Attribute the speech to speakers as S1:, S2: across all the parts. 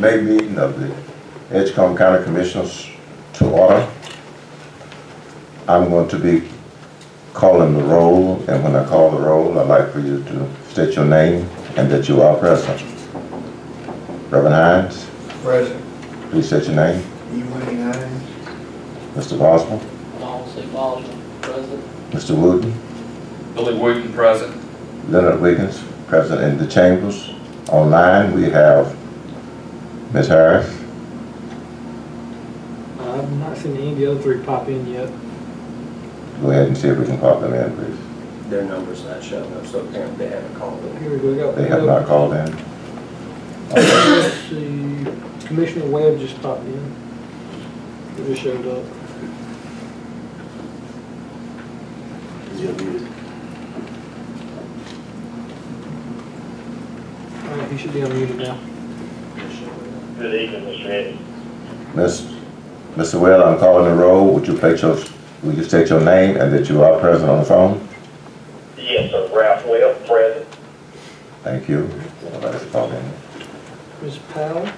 S1: May meeting of the Edgecombe County Commissioners to order. I'm going to be calling the roll, and when I call the roll, I'd like for you to state your name and that you are present. Reverend Hines?
S2: Present.
S1: Please state your name.
S2: E. Hines.
S1: Mr. Boswell?
S3: Donald C. Boswell, present.
S1: Mr. Wooten?
S4: Billy Wooten, present.
S1: Leonard Wiggins, present in the chambers. Online, we have Ms. Harris.
S5: I've not seen any of the other three pop in yet.
S1: Go ahead and see if we can pop them in, please.
S6: Their number's not showing up, so apparently they haven't called in.
S5: Here we go.
S1: They have not called in.
S5: Let's see. Commissioner Webb just popped in. He just showed up. All right, he should be unmuted now.
S7: Good evening, Mr. Eddie.
S1: Mr. Well, I'm calling the roll. Would you state your name and that you are present on the phone?
S7: Yes, sir. Ralph Webb, present.
S1: Thank you. Nobody's called in.
S5: Ms. Powell.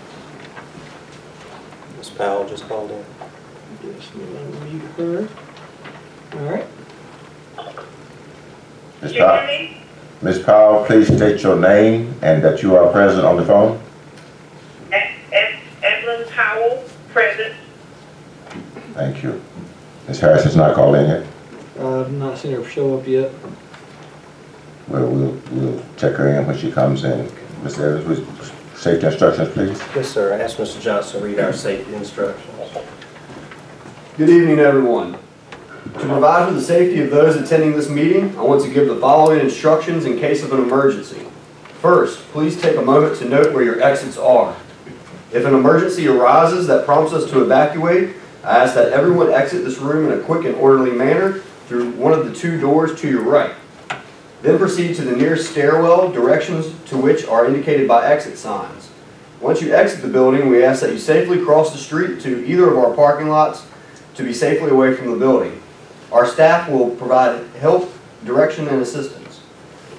S6: Ms. Powell just called in.
S5: Yes, we'll unmute her. All right.
S1: Ms. Powell, please state your name and that you are present on the phone.
S7: Evelyn Powell, present.
S1: Thank you. Ms. Harris has not called in yet.
S5: I've not seen her show up yet.
S1: Well, we'll check her in when she comes in. Ms. Evans, with safety instructions, please.
S6: Yes, sir. I asked Mr. Johnson to read our safety instructions.
S2: Good evening, everyone. To provide for the safety of those attending this meeting, I want to give the following instructions in case of an emergency. First, please take a moment to note where your exits are. If an emergency arises that prompts us to evacuate, I ask that everyone exit this room in a quick and orderly manner through one of the two doors to your right. Then proceed to the nearest stairwell, directions to which are indicated by exit signs. Once you exit the building, we ask that you safely cross the street to either of our parking lots to be safely away from the building. Our staff will provide help, direction, and assistance.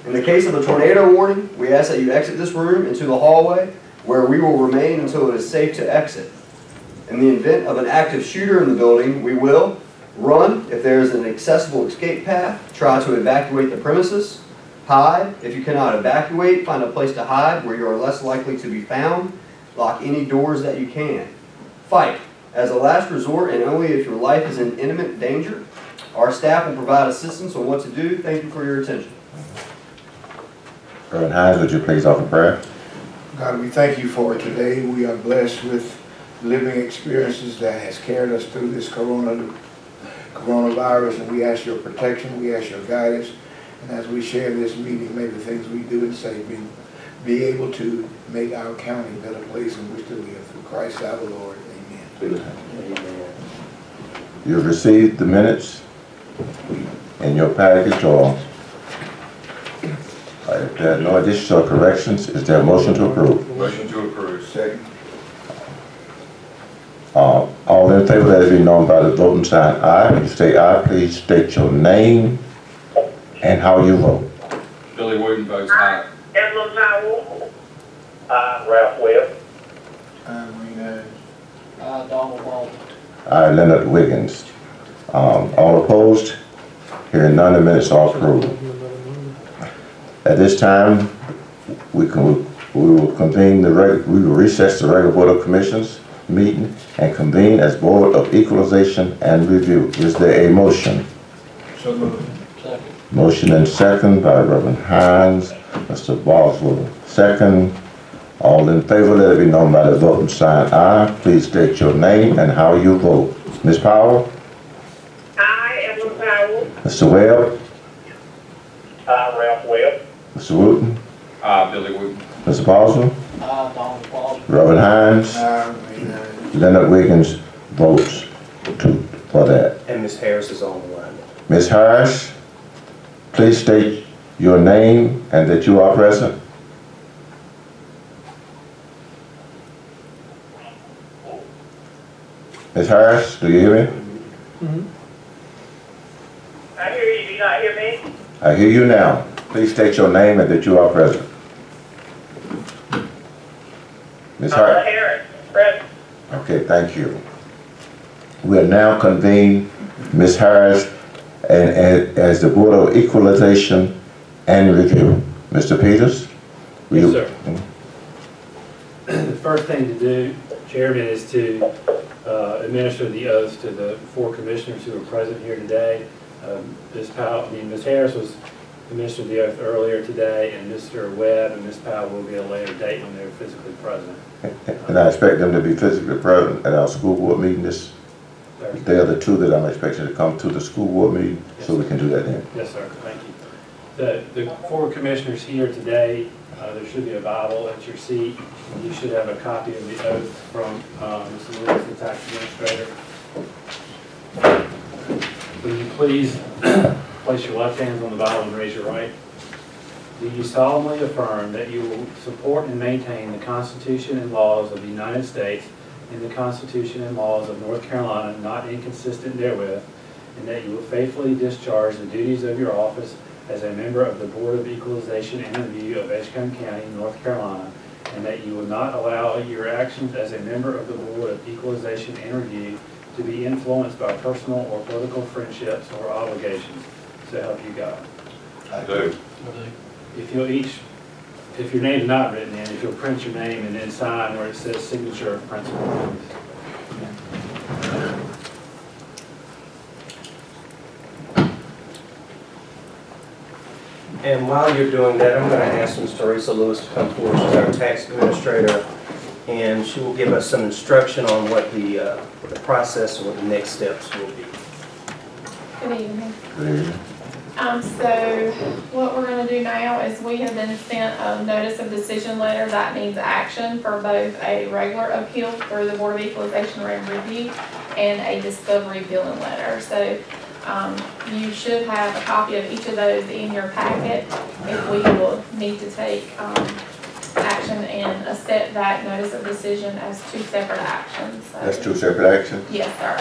S2: In the case of a tornado warning, we ask that you exit this room into the hallway where we will remain until it is safe to exit. In the event of an active shooter in the building, we will run if there is an accessible escape path, try to evacuate the premises, hide. If you cannot evacuate, find a place to hide where you are less likely to be found, lock any doors that you can. Fight. As a last resort and only if your life is in imminent danger, our staff will provide assistance on what to do. Thank you for your attention.
S1: Reverend Hines, would you please offer prayer?
S8: God, we thank you for today. We are blessed with living experiences that has carried us through this coronavirus, and we ask your protection, we ask your guidance, and as we share this meeting, may the things we do and say be able to make our county a better place in which to live. Through Christ our Lord, amen.
S6: Amen.
S1: You have received the minutes in your package, or if there are no additions or corrections, is there a motion to approve?
S4: Motion to approve.
S8: Second.
S1: All in favor, let it be known by the voting sign aye. When you say aye, please state your name and how you vote.
S4: Billy Wooten votes aye.
S7: Evelyn Powell. Ralph Webb.
S3: Donald Baldwin.
S1: Aye, Leonard Wiggins. All opposed? Hearing none, the minutes are approved. At this time, we will recess the regular Board of Commissioners meeting and convene as Board of Equalization and Review. Is there a motion?
S8: So moved.
S3: Second.
S1: Motion and second by Reverend Hines. Mr. Boswell, second. All in favor, let it be known by the voting sign aye. Please state your name and how you vote. Ms. Powell?
S7: Aye, Evelyn Powell.
S1: Mr. Webb?
S7: Aye, Ralph Webb.
S1: Mr. Wooten?
S4: Aye, Billy Wooten.
S1: Mr. Boswell?
S3: Donald Baldwin.
S1: Reverend Hines? Leonard Wiggins votes for that.
S6: And Ms. Harris is on the line.
S1: Ms. Harris, please state your name and that you are present. Ms. Harris, do you hear me?
S5: Mm-hmm.
S7: I hear you. Do you not hear me?
S1: I hear you now. Please state your name and that you are present. Ms. Harris.
S7: Harris.
S1: Okay, thank you. We are now convened, Ms. Harris, and as the Board of Equalization and Review. Mr. Peters?
S9: Yes, sir. The first thing to do, Chairman, is to administer the oath to the 4 commissioners who are present here today. Ms. Harris was administered the oath earlier today, and Mr. Webb and Ms. Powell will be at a later date when they're physically present.
S1: And I expect them to be physically present at our school board meeting this. They are the 2 that I'm expecting to come to the school board meeting, so we can do that then.
S9: Yes, sir. Thank you. The 4 commissioners here today, there should be a Bible at your seat. You should have a copy of the oath from Mr. Lewis, the tax administrator. Will you please place your left hand on the Bible and raise your right? Do you solemnly affirm that you will support and maintain the Constitution and laws of the United States and the Constitution and laws of North Carolina, not inconsistent therewith, and that you will faithfully discharge the duties of your office as a member of the Board of Equalization and Review of Edgecombe County, North Carolina, and that you will not allow your actions as a member of the Board of Equalization and Review to be influenced by personal or political friendships or obligations. So help you God.
S4: I do.
S9: If your name's not written in, if you'll print your name and then sign where it says signature of principal.
S6: And while you're doing that, I'm going to ask Ms. Teresa Lewis to come forward. She's our tax administrator, and she will give us some instruction on what the process and what the next steps will be.
S10: Good evening.
S1: Good evening.
S10: So what we're going to do now is we have been sent a notice of decision letter that needs action for both a regular appeal through the Board of Equalization and Review and a discovery billing letter. So you should have a copy of each of those in your packet if we will need to take action and set that notice of decision as 2 separate actions. So,
S1: That's 2 separate actions?
S10: yes, sir.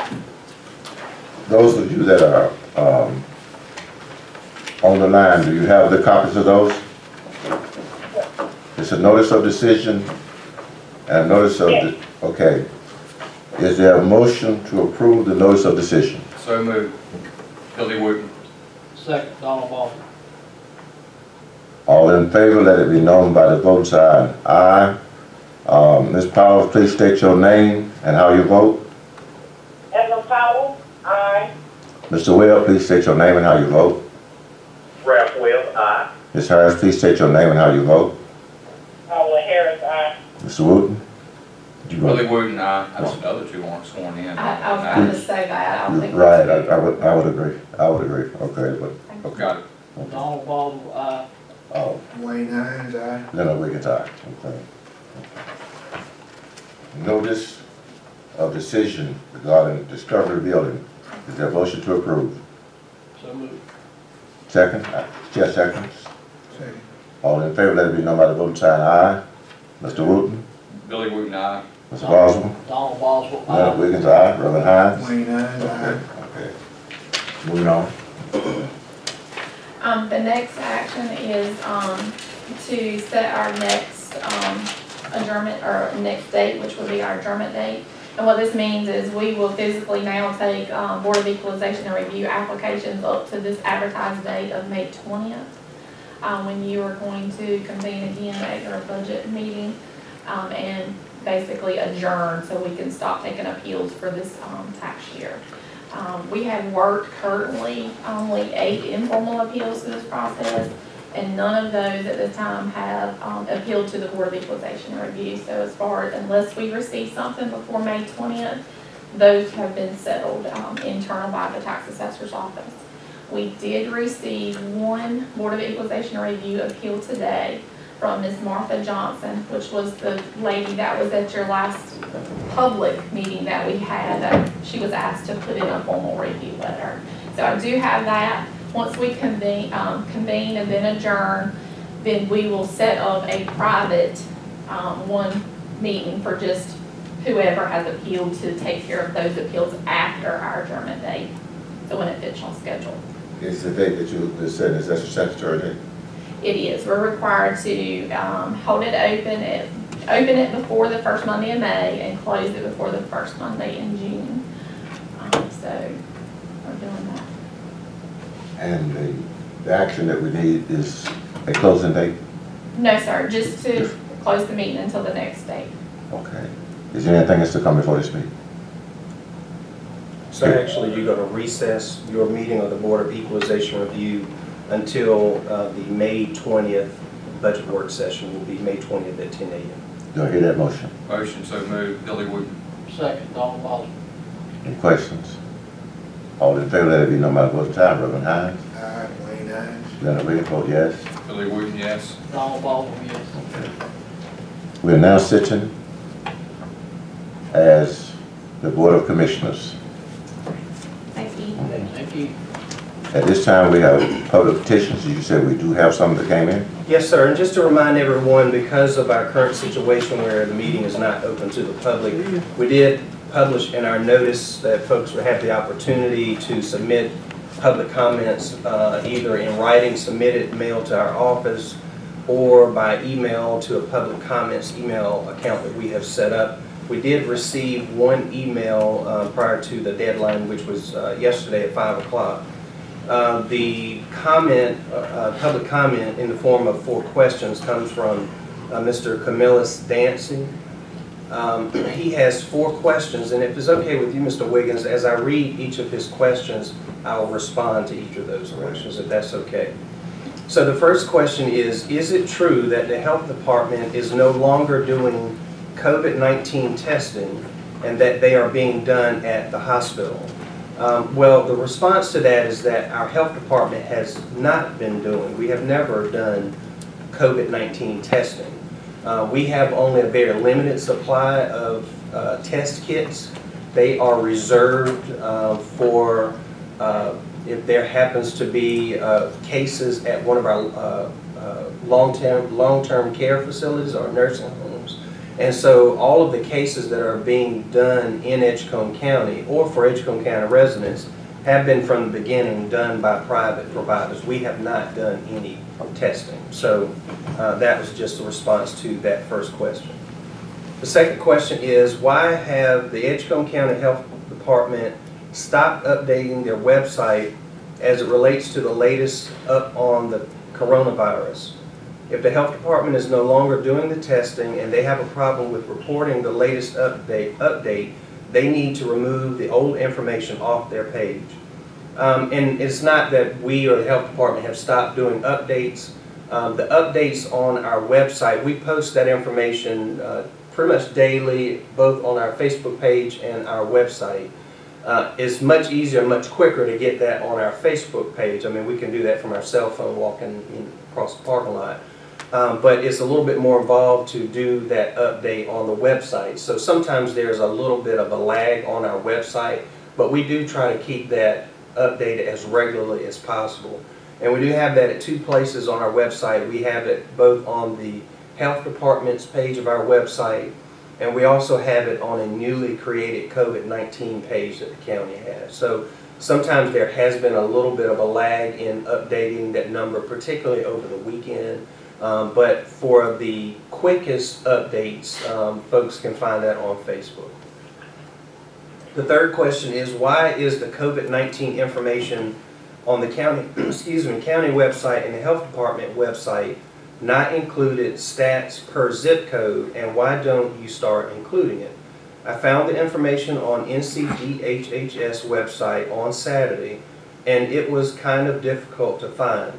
S1: Those of you that are on the line, do you have the copies of those? It's a notice of decision and a notice of, okay. Is there a motion to approve the notice of decision?
S4: So moved. Billy Wooten.
S3: Second, Donald Baldwin.
S1: All in favor, let it be known by the vote sign aye. Ms. Powell, please state your name and how you vote.
S7: Edna Powell, aye.
S1: Mr. Webb, please state your name and how you vote.
S7: Ralph Webb, aye.
S1: Ms. Harris, please state your name and how you vote.
S7: Paula Harris, aye.
S1: Mr. Wooten? Did you vote?
S4: Billy Wooten, aye. That's the other 2 aren't sworn in.
S10: I was going to say that. I don't think.
S1: Right, I would agree. I would agree. Okay, but,
S4: Got it.
S3: Donald Baldwin, aye.
S1: oh,
S8: Wayne Hines, aye.
S1: Leonard Wiggins, aye. Okay. Notice of decision regarding discovery building. Is there a motion to approve?
S3: So moved.
S1: Second? Chair seconds.
S8: Second.
S1: All in favor, let it be known by the vote sign aye. Mr. Wooten?
S4: Billy Wooten, aye.
S1: Mr. Boswell?
S3: Donald Baldwin,
S1: Leonard
S3: aye.
S1: Wiggins, aye. Reverend Hines?
S8: Wayne Hines, aye.
S1: Okay. Moving on.
S10: The next action is to set our next adjournment or next date, which will be our adjournment date. And what this means is we will physically now take Board of Equalization and Review applications up to this advertised date of May 20th, when you are going to convene again at your budget meeting and basically adjourn so we can stop taking appeals for this tax year. We have worked currently only 8 informal appeals through this process, and none of those at this time have appealed to the Board of Equalization and Review. So as far as, unless we receive something before May 20th, those have been settled internal by the tax assessor's office. We did receive 1 Board of Equalization and Review appeal today from Ms. Martha Johnson, which was the lady that was at your last public meeting that we had, that she was asked to put in a formal review letter. So I do have that. Once we convene and then adjourn, then we will set up a private 1 meeting for just whoever has appealed to take care of those appeals after our adjournment date. So when it fits on schedule.
S1: Is the date that you just said, is that your statutory date?
S10: It is. We're required to hold it open open it before the first Monday in May and close it before the first Monday in June. So we're doing that.
S1: And the action that we need is a closing date?
S10: No, sir, just to close the meeting until the next date.
S1: Okay. Is there anything else to come before this meeting?
S6: So actually, you're going to recess your meeting of the Board of Equalization Review until the May 20th budget work session will be May 20th at 10 a.m.
S1: Do I hear that motion?
S4: Motion so moved, Billy Wooten.
S3: Second, Donald Boswell.
S1: Any questions? All in favor, let it be no matter what time. Reverend Hines?
S8: Aye, Wayne Hines.
S1: Leonard Williams, vote yes.
S4: Billy Wooten, yes.
S3: Donald Boswell, yes.
S1: We are now sitting as the Board of Commissioners.
S10: Thank you.
S3: Thank you.
S1: At this time, we have public petitions. You said we do have some that came in?
S6: Yes, sir, and just to remind everyone, because of our current situation where the meeting is not open to the public, we did publish in our notice that folks would have the opportunity to submit public comments either in writing, submitted, mailed to our office, or by email to a public comments email account that we have set up. We did receive one email prior to the deadline, which was yesterday at 5 o'clock. The comment, public comment in the form of 4 questions comes from Mr. Camillus Dancy. He has 4 questions, and if it's okay with you, Mr. Wiggins, as I read each of his questions, I'll respond to each of those questions, if that's okay. So the first question is it true that the health department is no longer doing COVID-19 testing and that they are being done at the hospital? Well, the response to that is that our health department has not been doing, we have never done COVID-19 testing. We have only a very limited supply of test kits. They are reserved for if there happens to be cases at one of our long-term care facilities or nursing homes. And so all of the cases that are being done in Edgecombe County or for Edgecombe County residents have been from the beginning done by private providers. We have not done any testing. So that was just a response to that first question. The second question is, why have the Edgecombe County Health Department stopped updating their website as it relates to the latest up on the coronavirus? If the health department is no longer doing the testing and they have a problem with reporting the latest update, they need to remove the old information off their page. And it's not that we or the health department have stopped doing updates. The updates on our website, we post that information pretty much daily, both on our Facebook page and our website. It's much easier, much quicker to get that on our Facebook page. I mean, we can do that from our cell phone walking across the parking lot. But it's a little bit more involved to do that update on the website. So sometimes there's a little bit of a lag on our website, but we do try to keep that updated as regularly as possible. And we do have that at 2 places on our website. We have it both on the health department's page of our website, and we also have it on a newly created COVID-19 page that the county has. So sometimes there has been a little bit of a lag in updating that number, particularly over the weekend. But for the quickest updates, folks can find that on Facebook. The third question is, why is the COVID-19 information on the county, county website and the health department website not included stats per zip code, and why don't you start including it? I found the information on NCDHHS website on Saturday, and it was kind of difficult to find.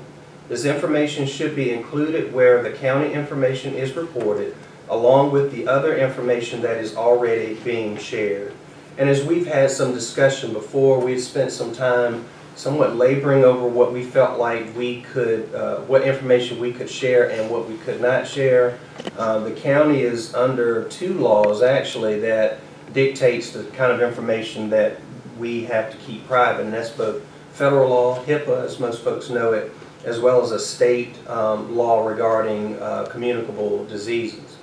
S6: This information should be included where the county information is reported, along with the other information that is already being shared. And as we've had some discussion before, we've spent some time somewhat laboring over what we felt like we could, what information we could share and what we could not share. The county is under 2 laws actually that dictates the kind of information that we have to keep private, and that's both federal law, HIPAA, as most folks know it, as well as a state law regarding communicable diseases.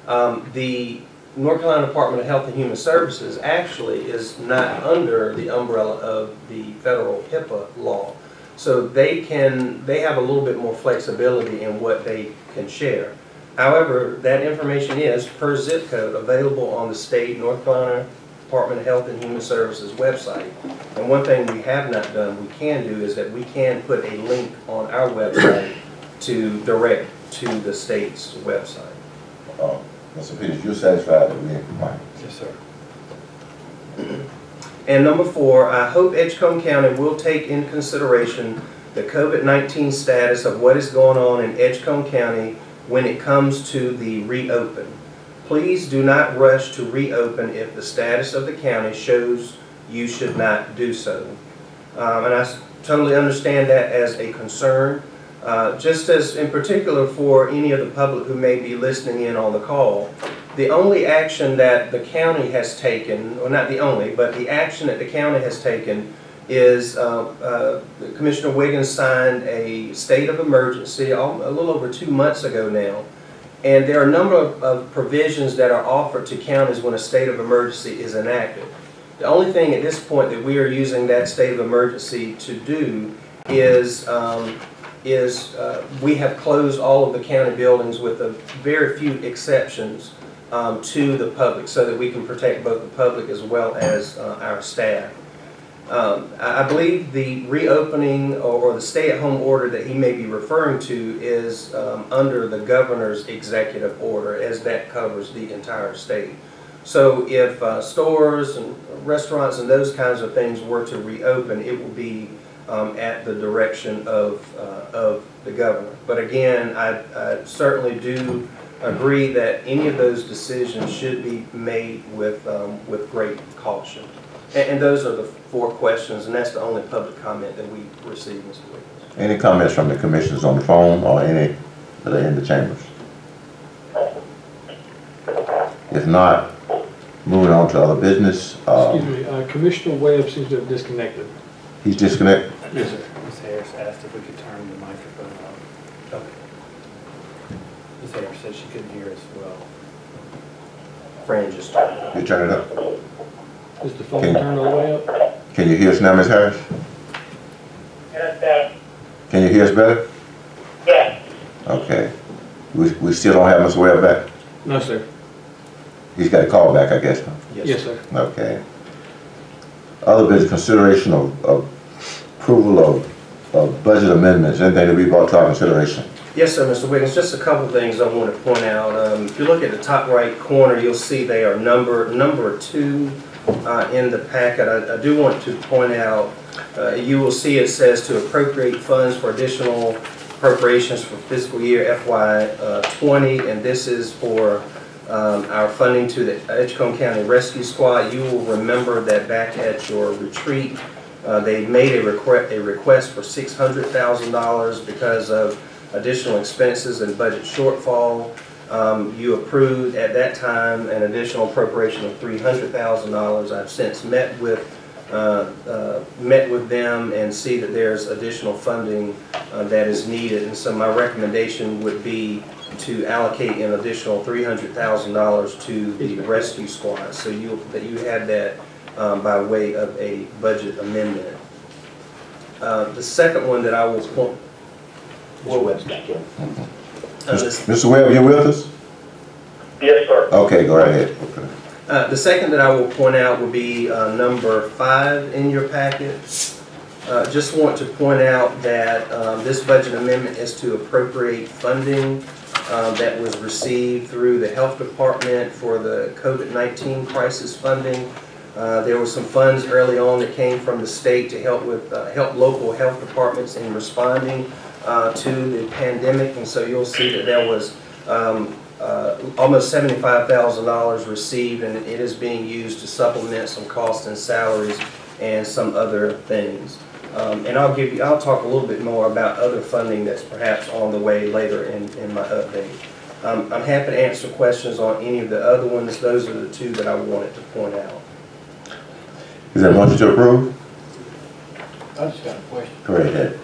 S6: The North Carolina Department of Health and Human Services actually is not under the umbrella of the federal HIPAA law. So they have a little bit more flexibility in what they can share. However, that information is, per zip code, available on the state North Carolina Department of Health and Human Services website. And one thing we have not done, we can do, is that we can put a link on our website to direct to the state's website.
S1: Mr. Peters, you're satisfied that we're in compliance?
S9: Yes, sir.
S6: And number 4, I hope Edgecombe County will take in consideration the COVID-19 status of what is going on in Edgecombe County when it comes to the reopen. Please do not rush to reopen if the status of the county shows you should not do so. And I totally understand that as a concern. Just as in particular for any of the public who may be listening in on the call, the only action that the county has taken, or not the only, but the action that the county has taken is Commissioner Wiggins signed a state of emergency a little over 2 months ago now. And there are a number of provisions that are offered to counties when a state of emergency is enacted. The only thing at this point that we are using that state of emergency to do is we have closed all of the county buildings with a very few exceptions to the public so that we can protect both the public as well as our staff. I believe the reopening or the stay-at-home order that he may be referring to is under the governor's executive order, as that covers the entire state. So if stores and restaurants and those kinds of things were to reopen, it will be at the direction of the governor. But again, I certainly do agree that any of those decisions should be made with great caution. And those are the 4 questions, and that's the only public comment that we received, Mr. Wiggins.
S1: Any comments from the commissioners on the phone or any that are in the chambers? If not, moving on to other business.
S5: Excuse me, Commissioner Webb seems to have disconnected.
S1: He's disconnected?
S5: Yes, sir.
S9: Ms. Harris asked if we could turn the microphone off.
S6: Okay.
S9: Ms. Harris said she couldn't hear us well.
S6: Fran just
S1: You turn it up.
S5: Is the phone turned all the way up?
S1: Can you hear us now, Ms. Harris?
S7: Yes, better.
S1: Can you hear us better?
S7: Yes.
S1: Okay. We still don't have Mr. Webb back?
S5: No, sir.
S1: He's got a call back, I guess. Huh?
S5: Yes, sir.
S1: Okay. Other business, consideration of approval of budget amendments, anything to be brought to our consideration?
S6: Yes, sir, Mr. Wiggins. Just a couple of things I want to point out. If you look at the top right corner, you'll see they are number 2 in the packet. I do want to point out, you will see it says to appropriate funds for additional appropriations for fiscal year FY20, and this is for our funding to the Edgecombe County Rescue Squad. You will remember that back at your retreat, they made a request for $600,000 because of additional expenses and budget shortfall. You approved at that time an additional appropriation of $300,000. I've since met with them and see that there's additional funding that is needed, and so my recommendation would be to allocate an additional $300,000 to the rescue squad. So you had that by way of a budget amendment. The second one that I will point.
S1: Mr. Webb, you with us?
S7: Yes, sir.
S1: Okay, go right ahead. Okay.
S6: The second that I will point out will be number 5 in your packet. Just want to point out that this budget amendment is to appropriate funding that was received through the health department for the COVID-19 crisis funding. There were some funds early on that came from the state to help with help local health departments in responding to the pandemic, and so you'll see that there was almost $75,000 received, and it is being used to supplement some costs and salaries and some other things. And I'll talk a little bit more about other funding that's perhaps on the way later in my update. I'm happy to answer questions on any of the other ones. Those are the 2 that I wanted to point out.
S1: Is there a motion to approve?
S3: I just got a question.
S1: Go right ahead.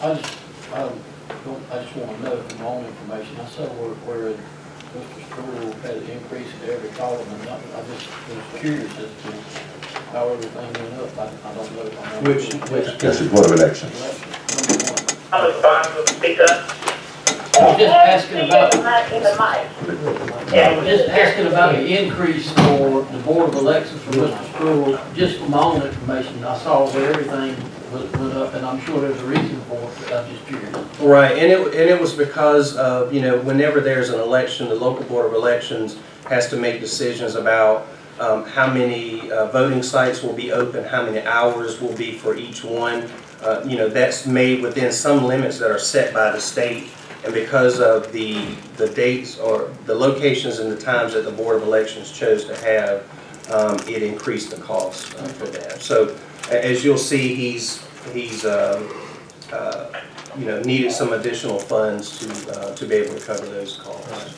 S3: I just want to know from my own information. I saw where Mr. Stroll had an increase in every column, and I just was curious as to how everything went up. I don't know.
S6: Which
S1: That's the Board of Elections.
S7: I'm responsible to speak up.
S3: was just asking about,
S7: In the mic.
S3: I was just asking about the increase for the Board of Elections for Mr. Sproul, just for my own information. I saw where everything went up, and I'm sure there's a reason for it, but I'm just curious.
S6: Right, and it was because of, you know, whenever there's an election, the local Board of Elections has to make decisions about how many voting sites will be open, how many hours will be for each one. You know, that's made within some limits that are set by the state. And because of the dates or the locations and the times that the Board of Elections chose to have, it increased the cost for that. So as you'll see, he's you know, needed some additional funds to be able to cover those costs.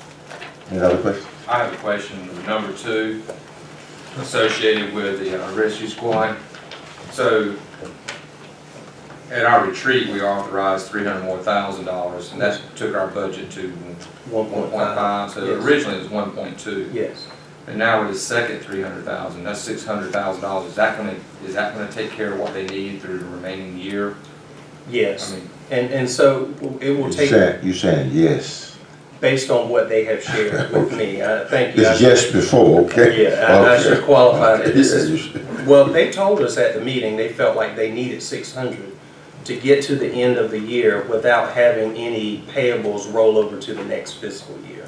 S1: Any other questions?
S4: I have a question, number 2, associated with the rescue squad. So, at our retreat, we authorized $300,000 more, and that took our budget to 1.5. So
S6: yes.
S4: Originally it was 1.2.
S6: Yes.
S4: And now with the second $300,000, that's $600,000. Is that going to take care of what they need through the remaining year?
S6: Yes.
S4: I mean,
S6: and so it will take.
S1: You're saying yes.
S6: Based on what they have shared with me. Thank you.
S1: It's yes before, okay?
S6: Yeah, I should qualify it. This is,
S1: Yeah,
S6: well, they told us at the meeting they felt like they needed 600 to get to the end of the year without having any payables roll over to the next fiscal year.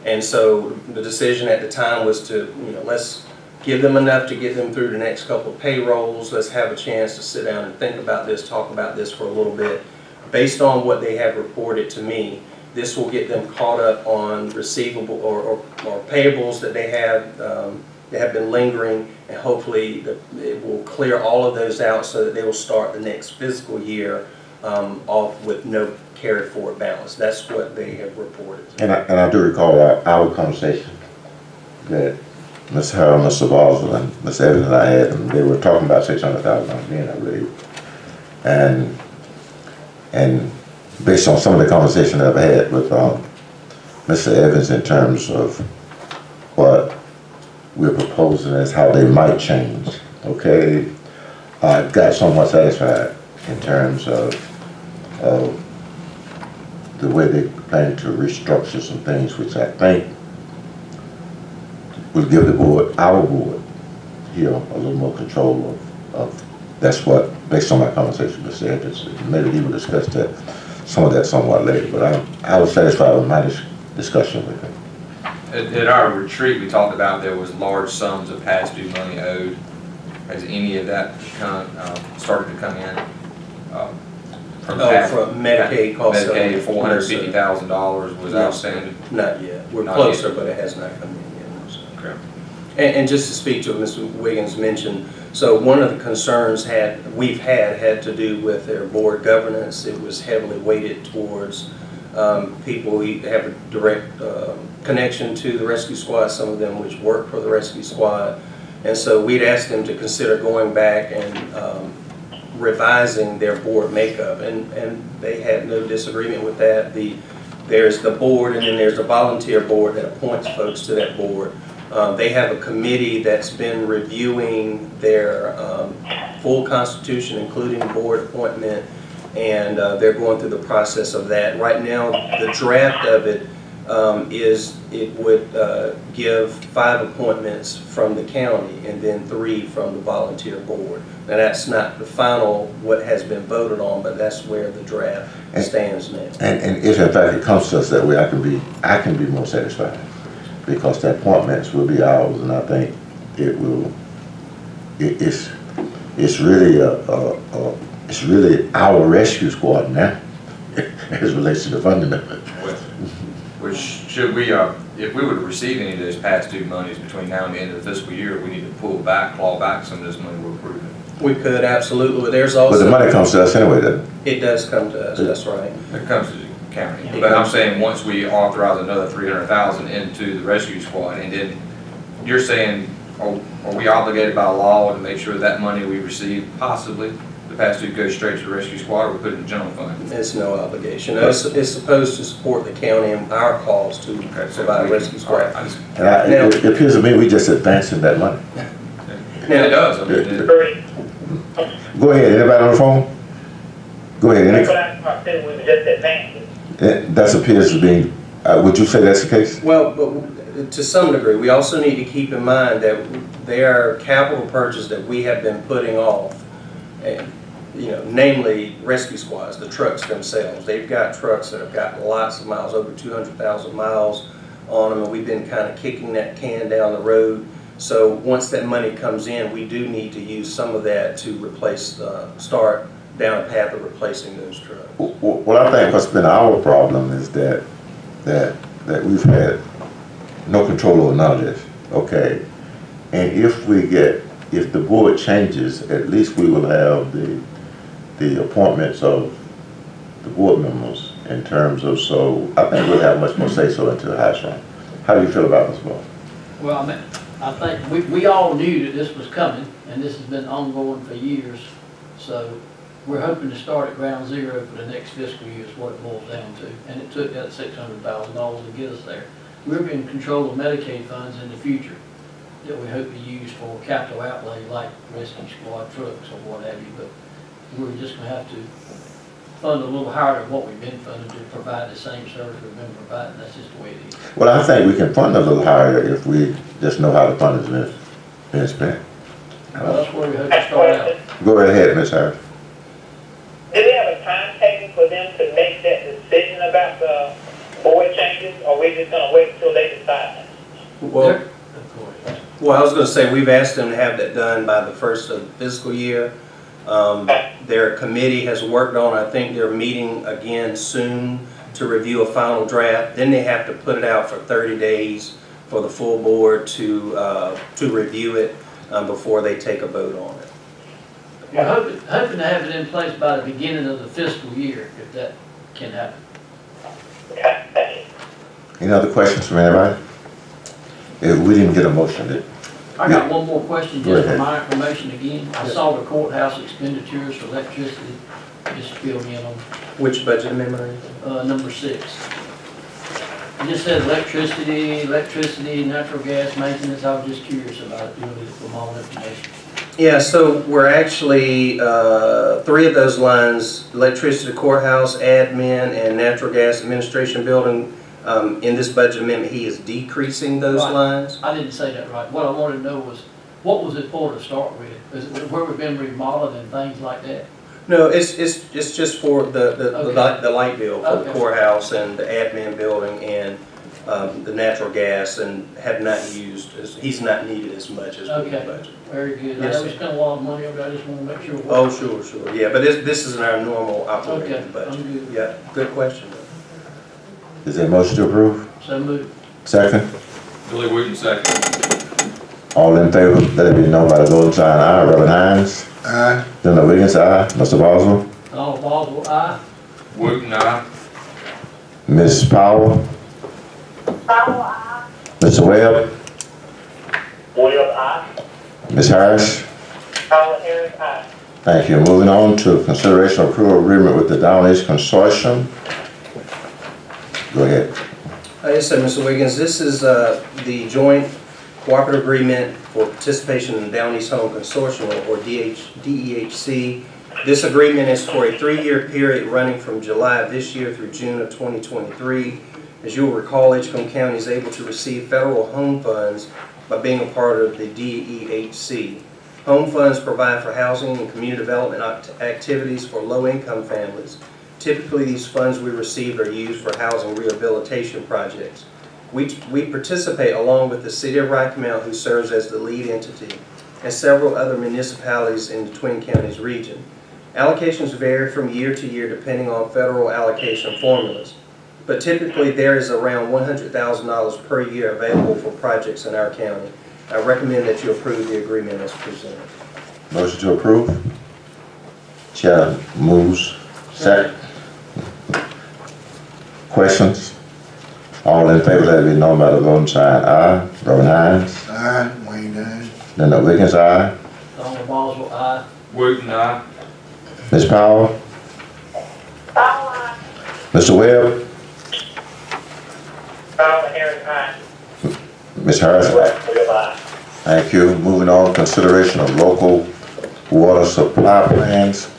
S6: And so the decision at the time was to, you know, let's give them enough to get them through the next couple of payrolls. Let's have a chance to sit down and think about this, talk about this for a little bit. Based on what they have reported to me, this will get them caught up on receivable or payables that they have been lingering, and hopefully it will clear all of those out so that they will start the next fiscal year off with no carry forward balance. That's what they have reported.
S1: And I do recall our conversation that Ms. Harold, Mr. Boswell, and Ms. Evans and I had, and they were talking about $600,000 being, I believe. And based on some of the conversation I've had with Mr. Evans in terms of what we're proposing as how they might change, okay, I got somewhat satisfied in terms of the way they plan to restructure some things, which I think will give the board, our board, here, a little more control of that's what, based on my conversation with Mr. Evans, maybe he will discuss that, some of that somewhat later, but I was satisfied with my discussion with him.
S4: At our retreat, we talked about there was large sums of past due money owed. Has any of that started to come in? From
S6: Medicaid costs.
S4: Medicaid, $450,000 was outstanding.
S6: Not yet. We're
S4: Not
S6: closer,
S4: yet.
S6: But it has not come in yet. So.
S4: Okay.
S6: And just to speak to what Mr. Wiggins mentioned, so one of the concerns we've had to do with their board governance. It was heavily weighted towards people who have a direct connection to the rescue squad, some of them which work for the rescue squad. And so we'd asked them to consider going back and revising their board makeup, and they had no disagreement with that. There's the board, and then there's a volunteer board that appoints folks to that board. They have a committee that's been reviewing their full constitution, including board appointment, and they're going through the process of that. Right now, the draft of it it would give 5 appointments from the county and then 3 from the volunteer board. Now that's not the final what has been voted on, but that's where the draft stands now. And
S1: if in fact it comes to us that way, I can be more satisfied, because the appointments will be ours, and I think it will. It's really it's really our rescue squad now, as relates to the funding of it.
S4: Which should we, if we were to receive any of those past due monies between now and the end of the fiscal year, we need to claw back some of this money we're approving.
S6: We could, absolutely, but there's also...
S1: But the money comes to us anyway, doesn't it?
S6: It does come to us, that's right.
S4: It comes to the county. But I'm saying once we authorize another $300,000 into the rescue squad, and then you're saying, are we obligated by law to make sure that money we receive, possibly, the past due goes straight to the rescue squad, or we put it in the general fund?
S6: It's no obligation. It's supposed to support the county and our cause to provide rescue squad.
S1: And it appears to me we just advancing that money.
S4: Now, it does. I mean,
S1: Go ahead. Anybody on the phone? Go ahead.
S7: That's what I said, we were just advancing.
S1: That appears to be, would you say that's the case?
S6: Well, but to some degree, we also need to keep in mind that there are capital purchases that we have been putting off. And, you know, namely rescue squads, the trucks themselves. They've got trucks that have got lots of miles, over 200,000 miles on them, and we've been kind of kicking that can down the road. So once that money comes in, we do need to use some of that to replace, start down a path of replacing those trucks.
S1: Well, I think what's been our problem is that we've had no control over none of this, okay? And if the board changes, at least we will have the appointments of the board members in terms of, so I think we'll have much more say-so into the house room. How do you feel about this, Bob?
S3: Well, I mean, I think we all knew that this was coming, and this has been ongoing for years. So we're hoping to start at ground zero for the next fiscal year is what it boils down to. And it took that $600,000 to get us there. We're in control of Medicaid funds in the future that we hope to use for capital outlay like rescue squad trucks or what have you. But we're just going to have to fund a little higher than what we've been funded to provide the same service we've been providing. That's just the way it is.
S1: Well, I think we can fund a little higher if we just know how the fund is being spent.
S3: Well, that's where we hope to start out.
S1: Go right ahead, Ms. Harris.
S7: Do we have a timetable for them to make that decision about the board changes, or are we just gonna wait until they decide?
S6: Well, I was going to say, we've asked them to have that done by the first of the fiscal year. Their committee has worked on, I think they're meeting again soon to review a final draft. Then they have to put it out for 30 days for the full board to review it before they take a vote on it.
S3: We're hoping to have it in place by the beginning of the fiscal year, if that can happen.
S7: Okay, thank you.
S1: Any other questions from anybody? If we didn't get a motion,
S3: I got one more question
S1: Go
S3: just for
S1: ahead.
S3: my information again. I saw the courthouse expenditures for electricity. Just fill me in on
S6: Which budget amendment are you?
S3: number 6. It just said electricity, natural gas maintenance. I was just curious about it, doing it for my own information.
S6: Yeah, so we're actually, 3 of those lines, electricity, courthouse, admin, and natural gas administration building, in this budget amendment, he is decreasing those
S3: Right.
S6: lines.
S3: I didn't say that right. What I wanted to know was, what was it for to start with? Is it where we've been remodeling and things like that?
S6: No, it's just for the
S3: Okay.
S6: light bill for the
S3: Okay.
S6: courthouse and the admin building and the natural gas, and have not used, he's not needed as much as we
S3: Okay.
S6: budget.
S3: Very good.
S6: Yes,
S3: I know we
S6: sir.
S3: spent a lot of money on that. I just want to make sure.
S6: Oh, sure, yeah, but this is our normal
S3: Okay,
S6: operating budget.
S3: I'm good.
S6: Yeah, good question.
S1: is there a motion to approve?
S3: So moved.
S1: Second?
S4: Billy Wooten, second.
S1: All in favor, let it be known by the voting sign aye. Reverend Hines?
S8: Aye.
S1: Senator Wiggins, aye. Mr. Boswell?
S3: Donald Boswell, aye.
S4: Wooten, aye.
S1: Ms. Powell? Mr. Webb?
S7: Williams, aye.
S1: Ms. Harris?
S7: Carla Harris, aye.
S1: Thank you. Moving on to consideration of approval agreement with the Down East Consortium. Go ahead.
S6: Yes, sir, Mr. Wiggins. This is the joint cooperative agreement for participation in the Down East Home Consortium, or DEHC. This agreement is for a 3-year period running from July of this year through June of 2023. As you'll recall, Edgecombe County is able to receive federal home funds by being a part of the DEHC. Home funds provide for housing and community development activities for low-income families. Typically, these funds we receive are used for housing rehabilitation projects. We participate along with the City of Rocky Mount, who serves as the lead entity, and several other municipalities in the Twin Counties region. Allocations vary from year to year depending on federal allocation formulas, but typically there is around $100,000 per year available for projects in our county. I recommend that you approve the agreement as presented.
S1: Motion to approve? Chair moves. Second. Questions? All in favor, let it be known by the voting sign aye. Reverend Hines?
S8: Aye. Wayne, aye.
S1: Senator Wiggins, aye.
S3: Donald Boswell, aye.
S4: Wooten, aye.
S1: Ms. Powell? Mr. Webb?
S7: Carla Harris, aye.
S1: Ms. Harris?
S7: Williams, aye.
S1: Thank you. Moving on, consideration of local water supply plans.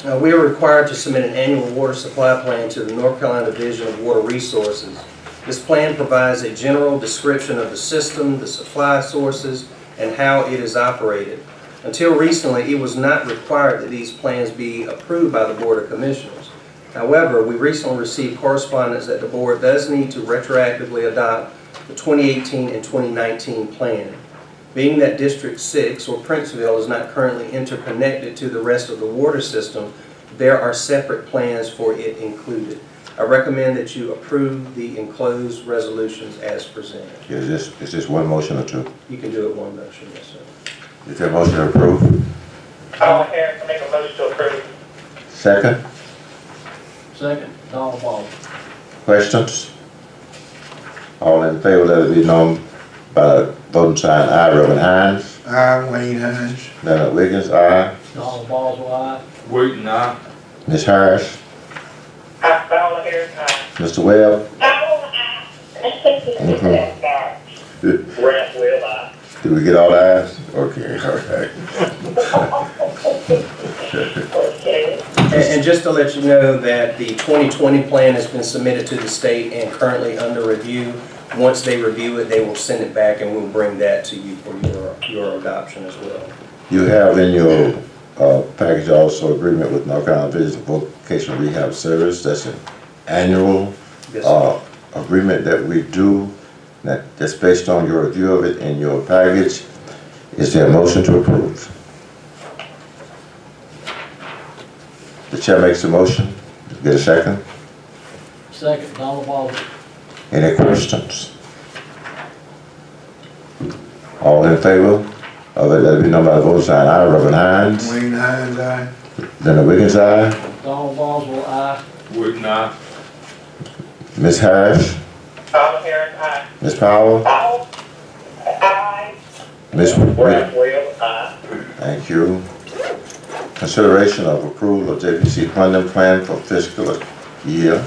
S6: We are required to submit an annual water supply plan to the North Carolina Division of Water Resources. This plan provides a general description of the system, the supply sources, and how it is operated. Until recently, it was not required that these plans be approved by the Board of Commissioners. However, we recently received correspondence that the Board does need to retroactively adopt the 2018 and 2019 plan. Being that District 6, or Princeville, is not currently interconnected to the rest of the water system, there are separate plans for it included. I recommend that you approve the enclosed resolutions as presented.
S1: Is this one motion or two?
S6: You can do it one motion, yes, sir.
S1: Is there a motion to approve?
S7: Paul Harris, make a motion to approve.
S1: Second?
S3: Second, Donald Ball.
S1: Questions? All in favor, let it be known by the voting sign aye. Reverend Hines.
S8: I, Wayne Hines.
S1: Leonard Wiggins, aye.
S3: Donald Boswell, aye.
S4: Wooten, aye.
S1: Ms. Harris.
S7: Paul Harris, aye.
S1: Mr. Webb.
S7: Grant Will, aye.
S1: Did we get all the ayes? Okay, all right.
S7: Okay.
S6: And just to let you know that the 2020 plan has been submitted to the state and currently under review. Once they review it, they will send it back and we'll bring that to you for your adoption as well.
S1: You have in your package also agreement with North Carolina Division of Vocational Rehab Service. That's an annual
S6: Yes, sir.
S1: agreement that we do. That's based on your review of it in your package. Is there a motion to approve? The chair makes a motion. Get a second?
S3: Second, Donald Boswell.
S1: Any questions? All in favor of it, let it be known by the vote sign aye. Reverend Hines.
S8: Wayne Hines, aye.
S1: Leonard Wiggins, aye.
S3: Donald Boswell, aye.
S4: Wooten, aye.
S1: Ms. Harris.
S7: Paul Harris, aye.
S1: Ms. Powell.
S7: Paul, aye.
S1: Ms.
S7: Grant
S1: Wiggins.
S7: Will, aye.
S1: Thank you. Consideration of approval of JPC funding plan for fiscal year.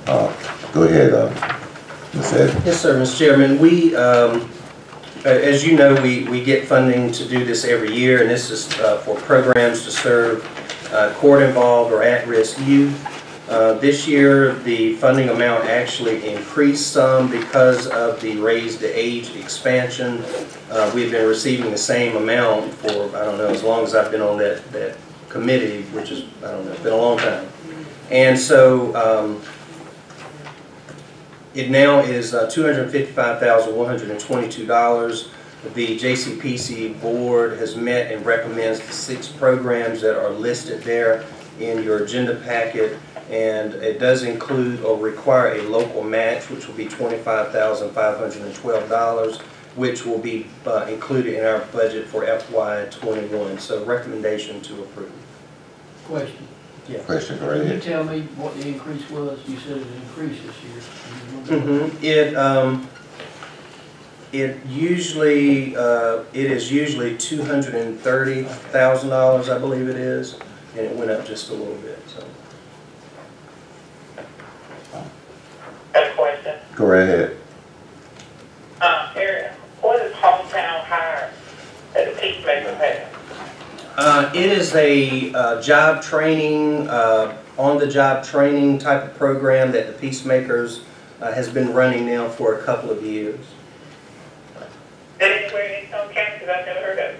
S1: Go ahead, Ms. Edmonds.
S6: Yes, sir, Mr. Chairman. We, as you know, we get funding to do this every year, and this is for programs to serve court-involved or at-risk youth. This year, the funding amount actually increased some because of the raise the age expansion. We've been receiving the same amount for, I don't know, as long as I've been on that committee, which is, I don't know, it's been a long time. And so it now is $255,122. The JCPC board has met and recommends the 6 programs that are listed there in your agenda packet. And it does include or require a local match, which will be $25,512, which will be included in our budget for FY21. So recommendation to approve.
S3: Question.
S6: Yeah.
S1: Question, go right
S3: Can you
S1: ahead.
S3: tell me what the increase was? You said it increased this year.
S6: It is usually $230,000, I believe it is, and it went up just a little bit. So.
S7: Got a question?
S1: Go right ahead.
S7: Aaron, what is hometown hire that the peacemakers have?
S6: It is a job training, on-the-job training type of program that the Peacemakers has been running now for a couple of years.
S7: Anywhere in some county, because I've never heard of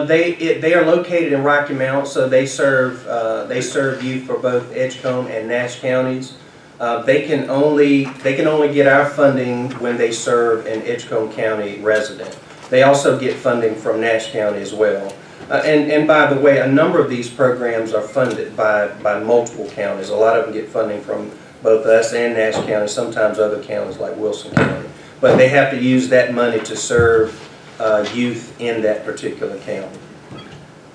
S7: it.
S6: They are located in Rocky Mount, so they serve youth for both Edgecombe and Nash counties. They can only get our funding when they serve an Edgecombe County resident. They also get funding from Nash County as well. And by the way, a number of these programs are funded by multiple counties. A lot of them get funding from both us and Nash County, sometimes other counties like Wilson County. But they have to use that money to serve youth in that particular county.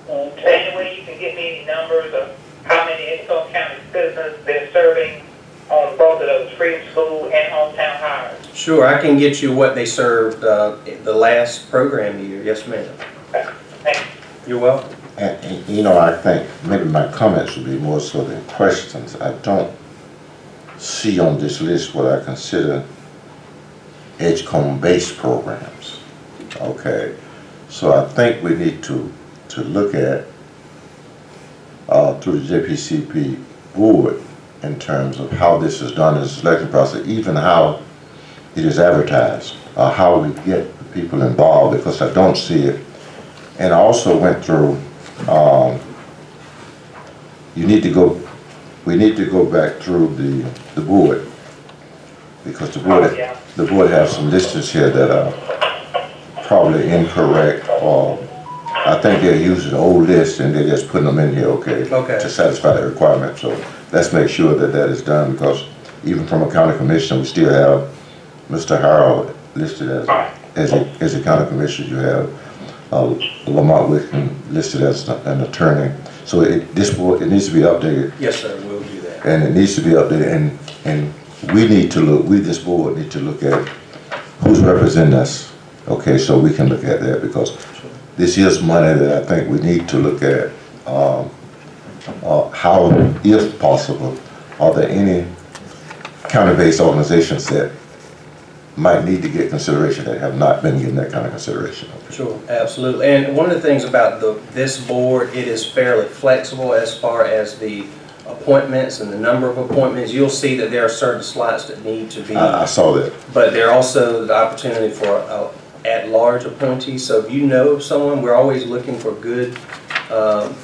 S7: Any way you can give me any numbers of how many Edgecombe County citizens they're serving on both of those Freedom School and hometown hires?
S6: Sure, I can get you what they served the last program year. Yes, ma'am.
S7: Thank you.
S6: You're welcome.
S1: And you know, I think maybe my comments would be more so than questions. I don't see on this list what I consider Edgecombe-based programs. Okay, so I think we need to look at through the JPCP board in terms of how this is done in the selection process, even how it is advertised, how we get the people involved, because I don't see it. And I also went through, we need to go back through the board, because the board has some lists here that are probably incorrect, or I think they're using old lists and they're just putting them in here, okay, to satisfy the requirement. So let's make sure that that is done, because even from a county commission, we still have Mr. Harold listed as a county commissioner. You have Lamont Wickham listed as an attorney. So this board, it needs to be updated.
S6: Yes, sir, we'll do that.
S1: And it needs to be updated, and we need to look, this board need to look at who's representing us, okay, so we can look at that, because this is money that I think we need to look at, how, if possible, are there any county-based organizations that might need to get consideration that have not been getting that kind of consideration?
S6: Sure, absolutely. And one of the things about this board, it is fairly flexible as far as the appointments and the number of appointments. You'll see that there are certain slots that need to be.
S1: I saw that.
S6: But there are also the opportunity for at-large appointees. So if you know of someone, we're always looking for good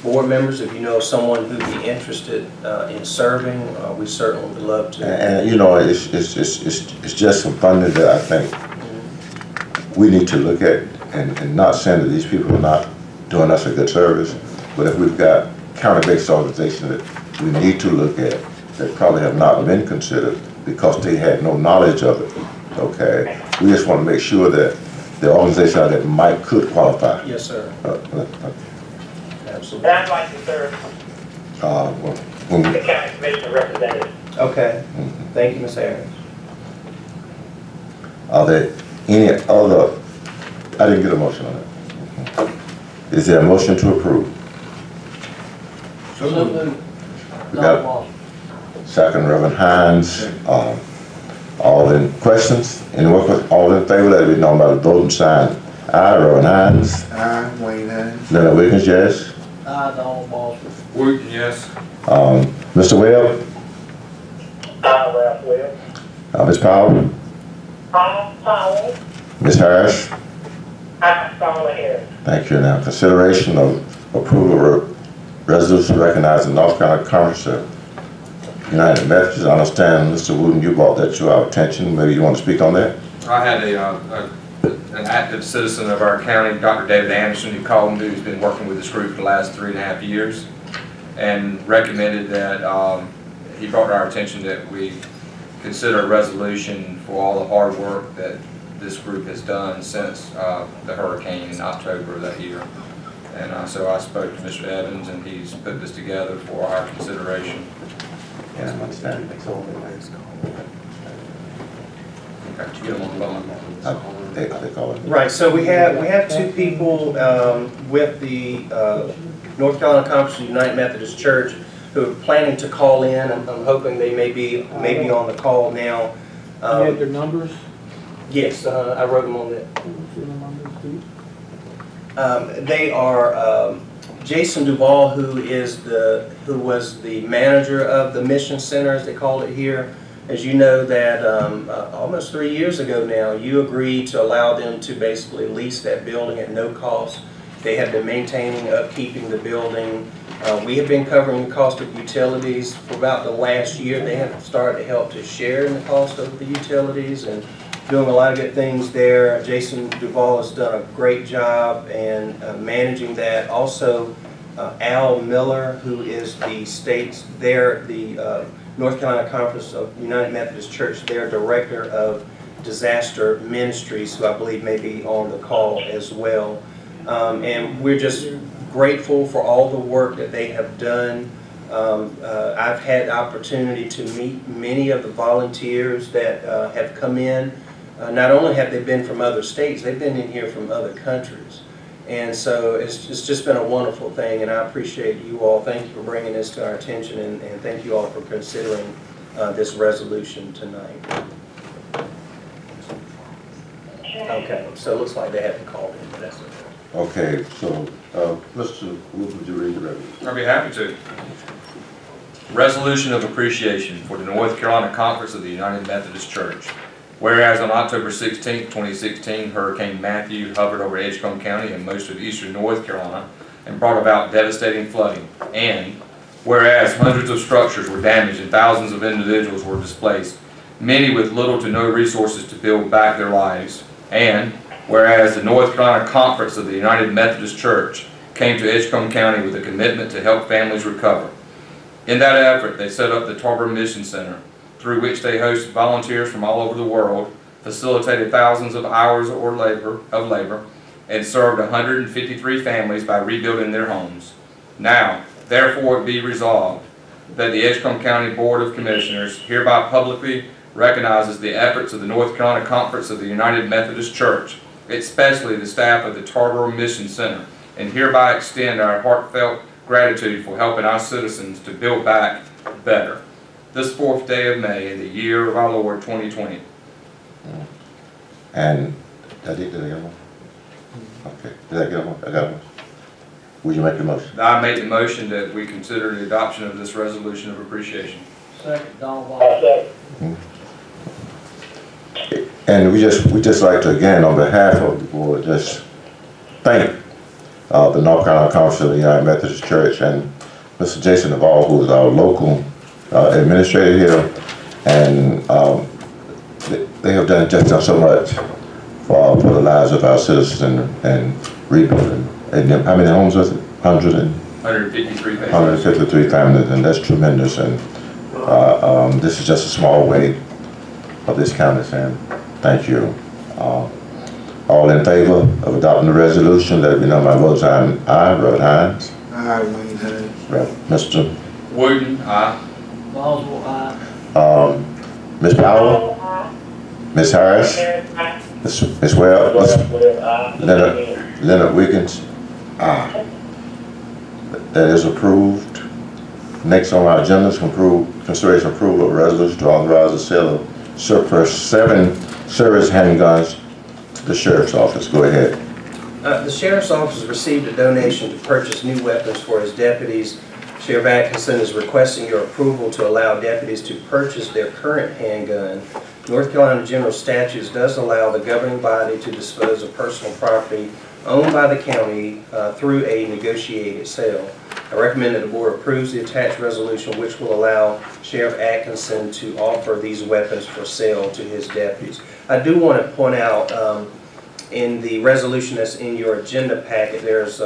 S6: board members. If you know of someone who'd be interested in serving, we certainly would love to.
S1: And you know, it's just some funding that I think we need to look at, and not saying that these people are not doing us a good service, but if we've got county-based organizations that we need to look at that probably have not been considered because they had no knowledge of it, okay? We just want to make sure that the organization that could qualify.
S6: Yes, sir. Absolutely.
S7: And I'd like to serve the county commissioner representative.
S6: Okay. Thank you, Ms. Harris.
S1: Are there any other, I didn't get a motion on that. Is there a motion to approve?
S3: So moved.
S1: We got second, Reverend Hines. All in questions? Anyone, all in favor, let it be known by the voting sign. Aye, Reverend Hines.
S8: Aye, Wayne Hines.
S1: Leonard Wiggins, yes.
S3: Aye, Donald Boswell.
S4: Wooten, yes.
S1: Mr. Webb?
S7: Aye, Ralph Webb.
S1: Ms. Powell?
S7: Aye, Powell.
S1: Ms. Harris?
S7: Aye, Paula Harris.
S1: Thank you. Now, consideration of approval of resolution recognizing North Carolina Conference of United Methodists. I understand, Mr. Wooten, you brought that to our attention. Maybe you want to speak on that?
S4: I had an active citizen of our county, Dr. David Anderson, who called me, who's been working with this group for the last 3.5 years, and recommended that he brought to our attention that we consider a resolution for all the hard work that this group has done since the hurricane in October of that year. And so I spoke to Mr. Evans, and he's put this together for our consideration.
S1: Yeah, I understand.
S4: Okay, get them on the phone.
S1: They call it.
S6: Right, so we have two people with the North Carolina Conference of United Methodist Church who are planning to call in. I'm hoping they may be on the call now.
S5: You have their numbers?
S6: Yes, I wrote them on that. They are Jason Duvall, who was the manager of the Mission Center, as they call it here. As you know, that almost 3 years ago now, you agreed to allow them to basically lease that building at no cost. They have been maintaining, upkeeping the building. We have been covering the cost of utilities for about the last year. They have started to help to share in the cost of the utilities and doing a lot of good things there. Jason Duvall has done a great job in managing that. Also, Al Miller, who is the North Carolina Conference of United Methodist Church, their director of disaster ministries, who I believe may be on the call as well. And we're just grateful for all the work that they have done. I've had the opportunity to meet many of the volunteers that have come in. Not only have they been from other states, they've been in here from other countries. And so it's just been a wonderful thing, and I appreciate you all. Thank you for bringing this to our attention, and thank you all for considering this resolution tonight. Okay, so it looks like they haven't called in, but that's okay.
S1: Okay, so, Mr. Wood, would you read the resolution?
S4: I'd be happy to. Resolution of appreciation for the North Carolina Conference of the United Methodist Church. Whereas on October 16, 2016, Hurricane Matthew hovered over Edgecombe County and most of eastern North Carolina and brought about devastating flooding. And whereas hundreds of structures were damaged and thousands of individuals were displaced, many with little to no resources to build back their lives. And whereas the North Carolina Conference of the United Methodist Church came to Edgecombe County with a commitment to help families recover. In that effort, they set up the Tarboro Mission Center, through which they host volunteers from all over the world, facilitated thousands of hours of labor, and served 153 families by rebuilding their homes. Now, therefore it be resolved that the Edgecombe County Board of Commissioners hereby publicly recognizes the efforts of the North Carolina Conference of the United Methodist Church, especially the staff of the Tarboro Mission Center, and hereby extend our heartfelt gratitude for helping our citizens to build back better. This 4th day of May in the year of our Lord 2020.
S1: And, did I get one? Okay, did I get one? I got one. Would you make the motion?
S4: I make the motion that we consider the adoption of this resolution of appreciation.
S3: Second, Donald Walker.
S1: And we just like to, again, on behalf of the board, just thank the North Carolina Conference of the United Methodist Church and Mr. Jason Duvall, who is our local administrator here, and they have done so much for the lives of our citizens and rebuilding. And how many homes was it?
S4: 153 families.
S1: 153 families, and that's tremendous. And this is just a small way of this county saying thank you. All in favor of adopting the resolution, let it be known by votes aye. Reverend Hines.
S8: Aye, Wayne Hines.
S1: Mr.
S4: Wooten, aye.
S3: Boswell, aye.
S1: Ms. Powell. Ms. Harris. Ms. Webb. Leonard Wiggins. Aye. That is approved. Next on our agenda is consideration approval of resolution to authorize the sale of surplus 7 service handguns to the sheriff's office. Go ahead.
S6: The sheriff's office received a donation to purchase new weapons for his deputies. Sheriff Atkinson is requesting your approval to allow deputies to purchase their current handgun. North Carolina General Statutes does allow the governing body to dispose of personal property owned by the county through a negotiated sale. I recommend that the board approves the attached resolution, which will allow Sheriff Atkinson to offer these weapons for sale to his deputies. I do want to point out in the resolution that's in your agenda packet, there's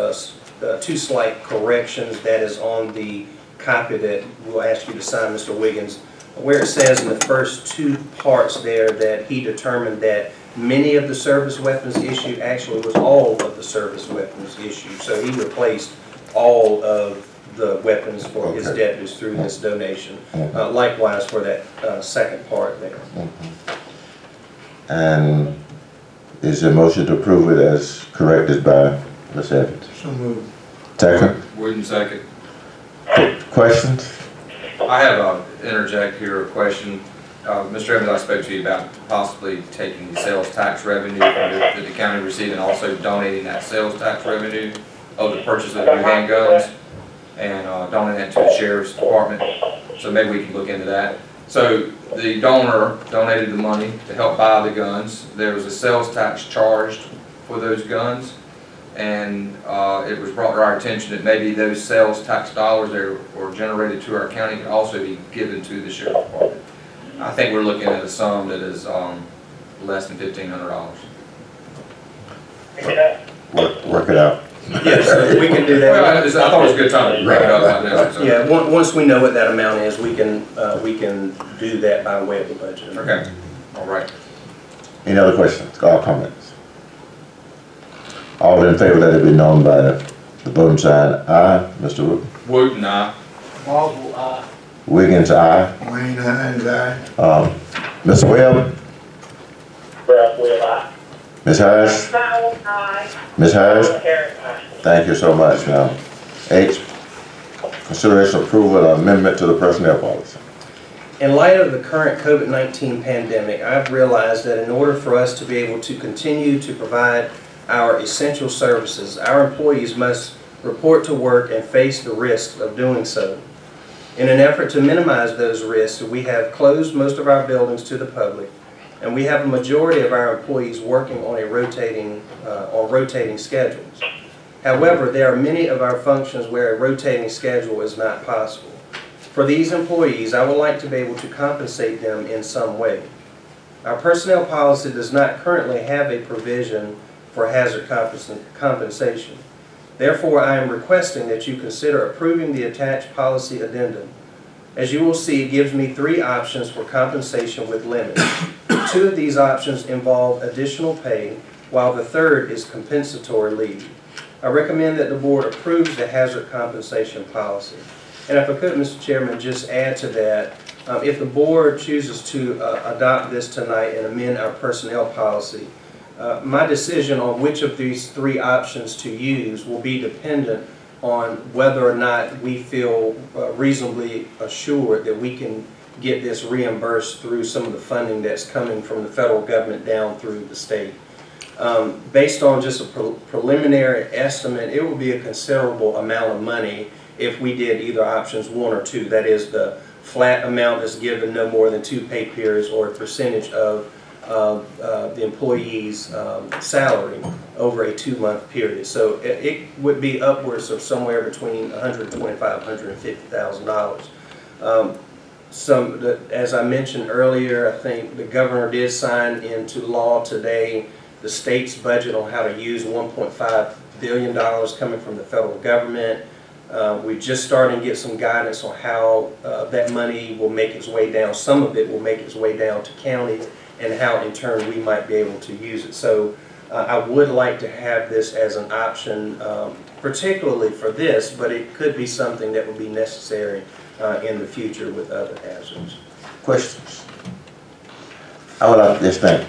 S6: 2 slight corrections that is on the copy that we'll ask you to sign, Mr. Wiggins, where it says in the first 2 parts there that he determined that many of the service weapons issued actually was all of the service weapons issued. So he replaced all of the weapons for his deputies through this donation. Likewise for that second part there.
S1: And is there a motion to approve it as corrected by Ms. Evans?
S8: So moved.
S1: Second?
S4: Wooten, second.
S1: Questions?
S4: I have interject here a question. Mr. Evans, I spoke to you about possibly taking the sales tax revenue that the county received and also donating that sales tax revenue of the purchase of the new handguns and donating that to the sheriff's department. So maybe we can look into that. So the donor donated the money to help buy the guns. There was a sales tax charged for those guns, and it was brought to our attention that maybe those sales tax dollars that were generated to our county could also be given to the sheriff's department. I think we're looking at a sum that is less than $1,500.
S1: Work it out.
S6: Yes, we can do that.
S4: Well, I thought it was a good time to bring it up right now. So.
S6: Yeah, once we know what that amount is, we can do that by way of the budget.
S4: Okay, all right.
S1: Any other questions or comments? All in favor, let it be known by the voting sign aye. Mr. Wood?
S4: Wooten, aye.
S3: Boswell, aye.
S1: Wiggins, aye.
S8: Wayne Hines, aye.
S1: Ms. Webb?
S7: Webb, aye.
S1: Ms. Harris?
S7: Powell, aye.
S1: Ms. Harris?
S7: Harris, aye.
S1: Thank you so much. Now, H, consideration approval of amendment to the personnel policy.
S6: In light of the current COVID-19 pandemic, I've realized that in order for us to be able to continue to provide our essential services. Our employees must report to work and face the risks of doing so. In an effort to minimize those risks, we have closed most of our buildings to the public, and we have a majority of our employees working on rotating schedules. However, there are many of our functions where a rotating schedule is not possible. For these employees, I would like to be able to compensate them in some way. Our personnel policy does not currently have a provision for hazard compensation. Therefore, I am requesting that you consider approving the attached policy addendum. As you will see, it gives me 3 options for compensation with limits. 2 of these options involve additional pay, while the third is compensatory leave. I recommend that the board approves the hazard compensation policy. And if I could, Mr. Chairman, just add to that, if the board chooses to adopt this tonight and amend our personnel policy, my decision on which of these 3 options to use will be dependent on whether or not we feel reasonably assured that we can get this reimbursed through some of the funding that's coming from the federal government down through the state. Based on just a preliminary estimate, it will be a considerable amount of money if we did either options 1 or 2. That is, the flat amount that's given no more than 2 pay periods, or a percentage of the employee's salary over a 2-month period. So it would be upwards of somewhere between $125,000 and $150,000. As I mentioned earlier, I think the governor did sign into law today the state's budget on how to use $1.5 billion coming from the federal government. We're just starting to get some guidance on how that money will make its way down. Some of it will make its way down to counties, and how in turn we might be able to use it. So I would like to have this as an option, particularly for this, but it could be something that would be necessary in the future with other hazards.
S1: Questions? I would like to just think,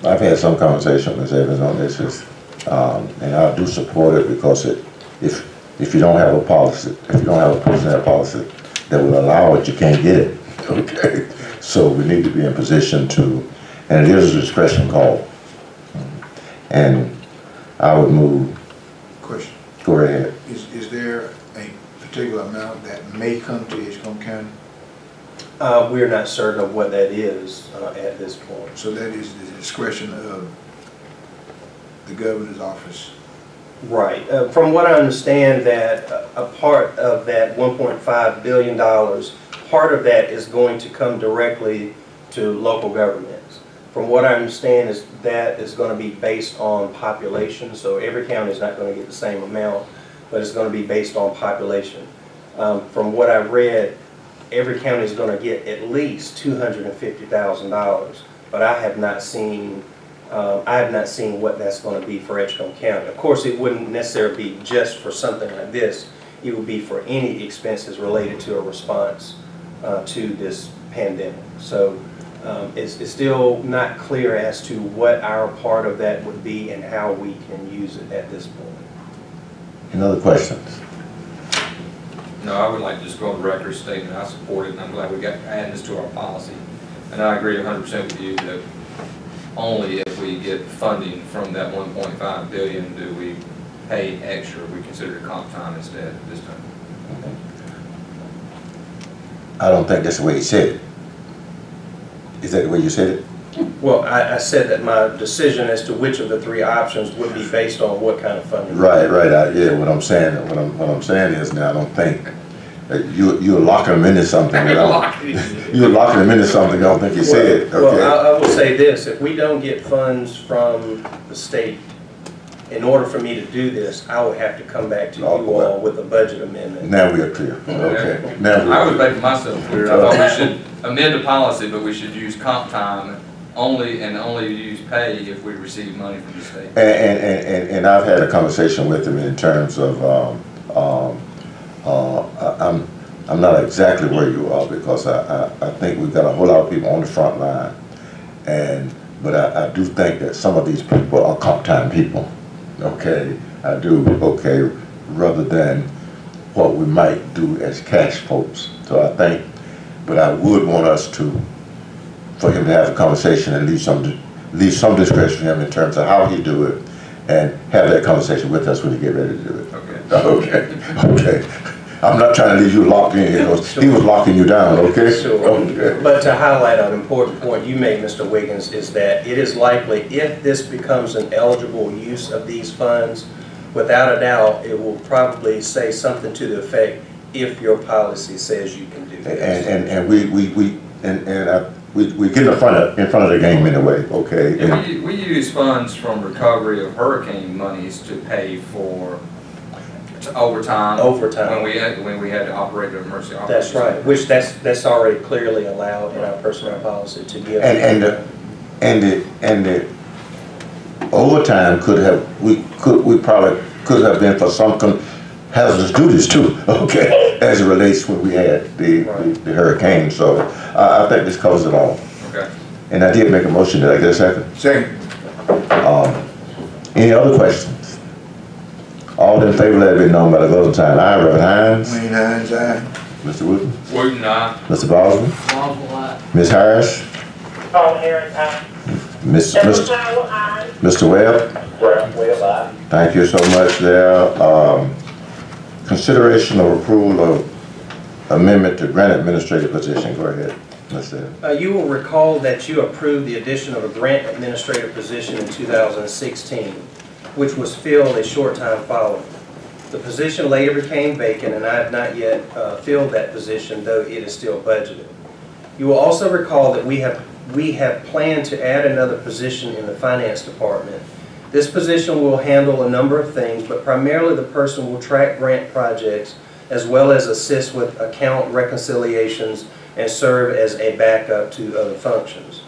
S1: I've had some conversation with Ms. Evans on this, and I do support it, because if you don't have a policy, if you don't have a personnel policy that will allow it, you can't get it. Okay, so we need to be in position to, and it is a discretion call. And I would move.
S8: Question.
S1: Go right ahead.
S8: Is there a particular amount that may come to Edgecombe County?
S6: We're not certain of what that is at this point.
S8: So that is the discretion of the governor's office?
S6: Right. From what I understand, that a part of that $1.5 billion, part of that is going to come directly to local governments. From what I understand, is that is going to be based on population, so every county is not going to get the same amount, but it's going to be based on population. From what I read, every county is going to get at least $250,000, but I have not seen what that's going to be for Edgecombe County. Of course, it wouldn't necessarily be just for something like this. It would be for any expenses related to a response to this pandemic. So it's still not clear as to what our part of that would be and how we can use it at this point.
S1: Any other questions?
S4: No, I would like to just go on the record statement. I support it, and I'm glad we got added this to our policy. And I agree 100% with you that only if we get funding from that 1.5 billion do we pay extra. We consider it comp time instead this time.
S1: Okay. I don't think that's the way he said it. Is that the way you said it?
S6: Well, I said that my decision as to which of the 3 options would be based on what kind of funding.
S1: Right. Yeah. What I'm saying is, now I don't think you're locking them into something. You're locking them into something. I don't think you said. Okay.
S6: Well, I will say this: if we don't get funds from the state, in order for me to do this, I would have to come back to you all with a budget amendment.
S1: Now we are clear. Okay. Now
S4: I was making myself clear. I thought we should amend the policy, but we should use comp time only, and only use pay if we receive money from the state.
S1: And I've had a conversation with him in terms of I'm not exactly where you are, because I think we've got a whole lot of people on the front line, but I do think that some of these people are comp time people. Okay, I do. Okay, rather than what we might do as cash folks. So I think, but I would want us to, for him to have a conversation and leave some leave some discretion to him in terms of how he do it, and have that conversation with us when he get ready to do it. Okay. I'm not trying to leave you locked in here, because he was locking you down, okay?
S6: Sure.
S1: Okay.
S6: But to highlight an important point you made, Mr. Wiggins, is that it is likely, if this becomes an eligible use of these funds, without a doubt, it will probably say something to the effect, if your policy says you can do this.
S1: And we get in front of the game anyway, okay?
S4: Yeah, we use funds from recovery of hurricane monies to pay for overtime. When we had to operate an emergency operations.
S6: That's right, which that's already clearly allowed in our personnel policy to give.
S1: And the overtime we probably could have been for some hazardous duties too, okay, as it relates when we had the hurricane. So I think this covers it all.
S4: Okay.
S1: And I did make a motion. Did I get a second?
S8: Second.
S1: Any other questions? All in favor, let it be known by the voting sign. Aye. Reverend Hines.
S8: Wayne Hines, aye.
S1: Mr. Wooten.
S4: Wooten, aye.
S1: Mr. Boswell.
S3: Boswell, aye.
S1: Ms. Harris.
S7: Paul Harris, aye.
S1: Mr. Webb.
S7: Webb, aye.
S1: Thank you so much there. Consideration of approval of amendment to grant administrative position. Go ahead, Mr.
S6: You will recall that you approved the addition of a grant administrator position in 2016, which was filled a short time following. The position later became vacant, and I have not yet filled that position, though it is still budgeted. You will also recall that we have planned to add another position in the finance department. This position will handle a number of things, but primarily the person will track grant projects as well as assist with account reconciliations and serve as a backup to other functions.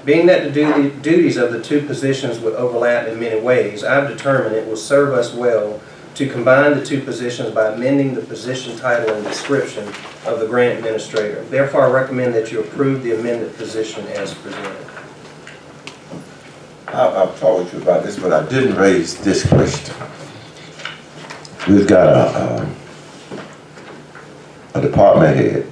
S6: Being that the duties of the two positions would overlap in many ways, I've determined it will serve us well to combine the two positions by amending the position title and description of the grant administrator. Therefore, I recommend that you approve the amended position as presented.
S1: I've talked with you about this, but I didn't raise this question. We've got a department head.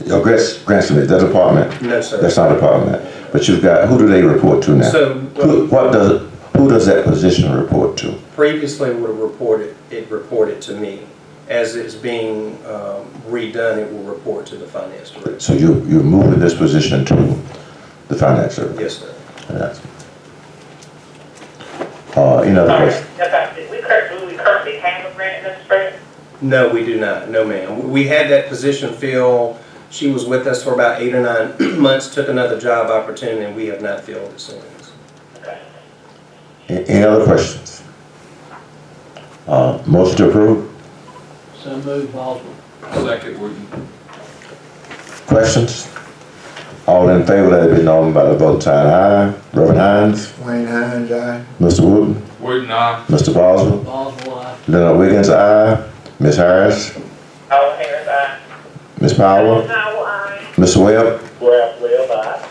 S1: Your grandson, is that department?
S6: No, sir.
S1: That's not a department. But you've got, who do they report to now?
S6: So,
S1: who does that position report to?
S6: previously would have reported to me. As it's being redone, it will report to the finance director.
S1: So you're moving this position to the finance director?
S6: Yes, sir.
S1: Yes. Any other questions?
S7: Do we currently have a grant administrator?
S6: No, we do not. No, ma'am. We had that position filled. She was with us for about 8 or 9 months, took another job opportunity, and we have not filled it since.
S7: Okay.
S1: Any other questions? Motion to approve?
S3: So moved, Boswell.
S4: Second, Wooten.
S1: Questions? All in favor, let it be known by the vote sign. Aye. Reverend Hines.
S8: Wayne Hines, aye.
S1: Mr. Wooten.
S4: Wooten, aye.
S1: Mr. Boswell.
S3: Boswell, aye.
S1: Leonard Wiggins, aye. Ms. Harris.
S7: Paul Harris, aye.
S1: Ms. Powell.
S7: Powell, aye.
S1: Mr. Webb.
S7: Webb, aye.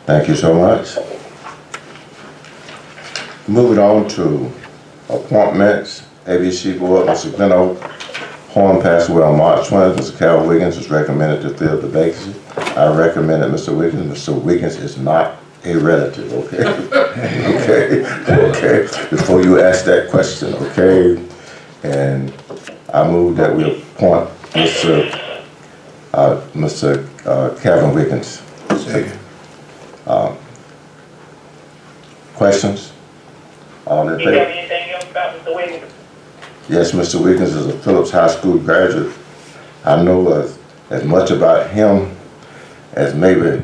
S1: Thank you so much. Moving on to appointments. ABC Board, Mr. Glenn Horn passed away on March 20th. Mr. Carol Wiggins is recommended to fill the vacancy. I recommended Mr. Wiggins. Mr. Wiggins is not a relative, okay? Okay. Before you ask that question, okay? And I move that we appoint Mr. Calvin Wiggins.
S8: Second.
S1: Questions? All in
S7: You have
S1: favor?
S7: anything else about Mr. Wiggins?
S1: Yes, Mr. Wiggins is a Phillips High School graduate. I know as much about him as maybe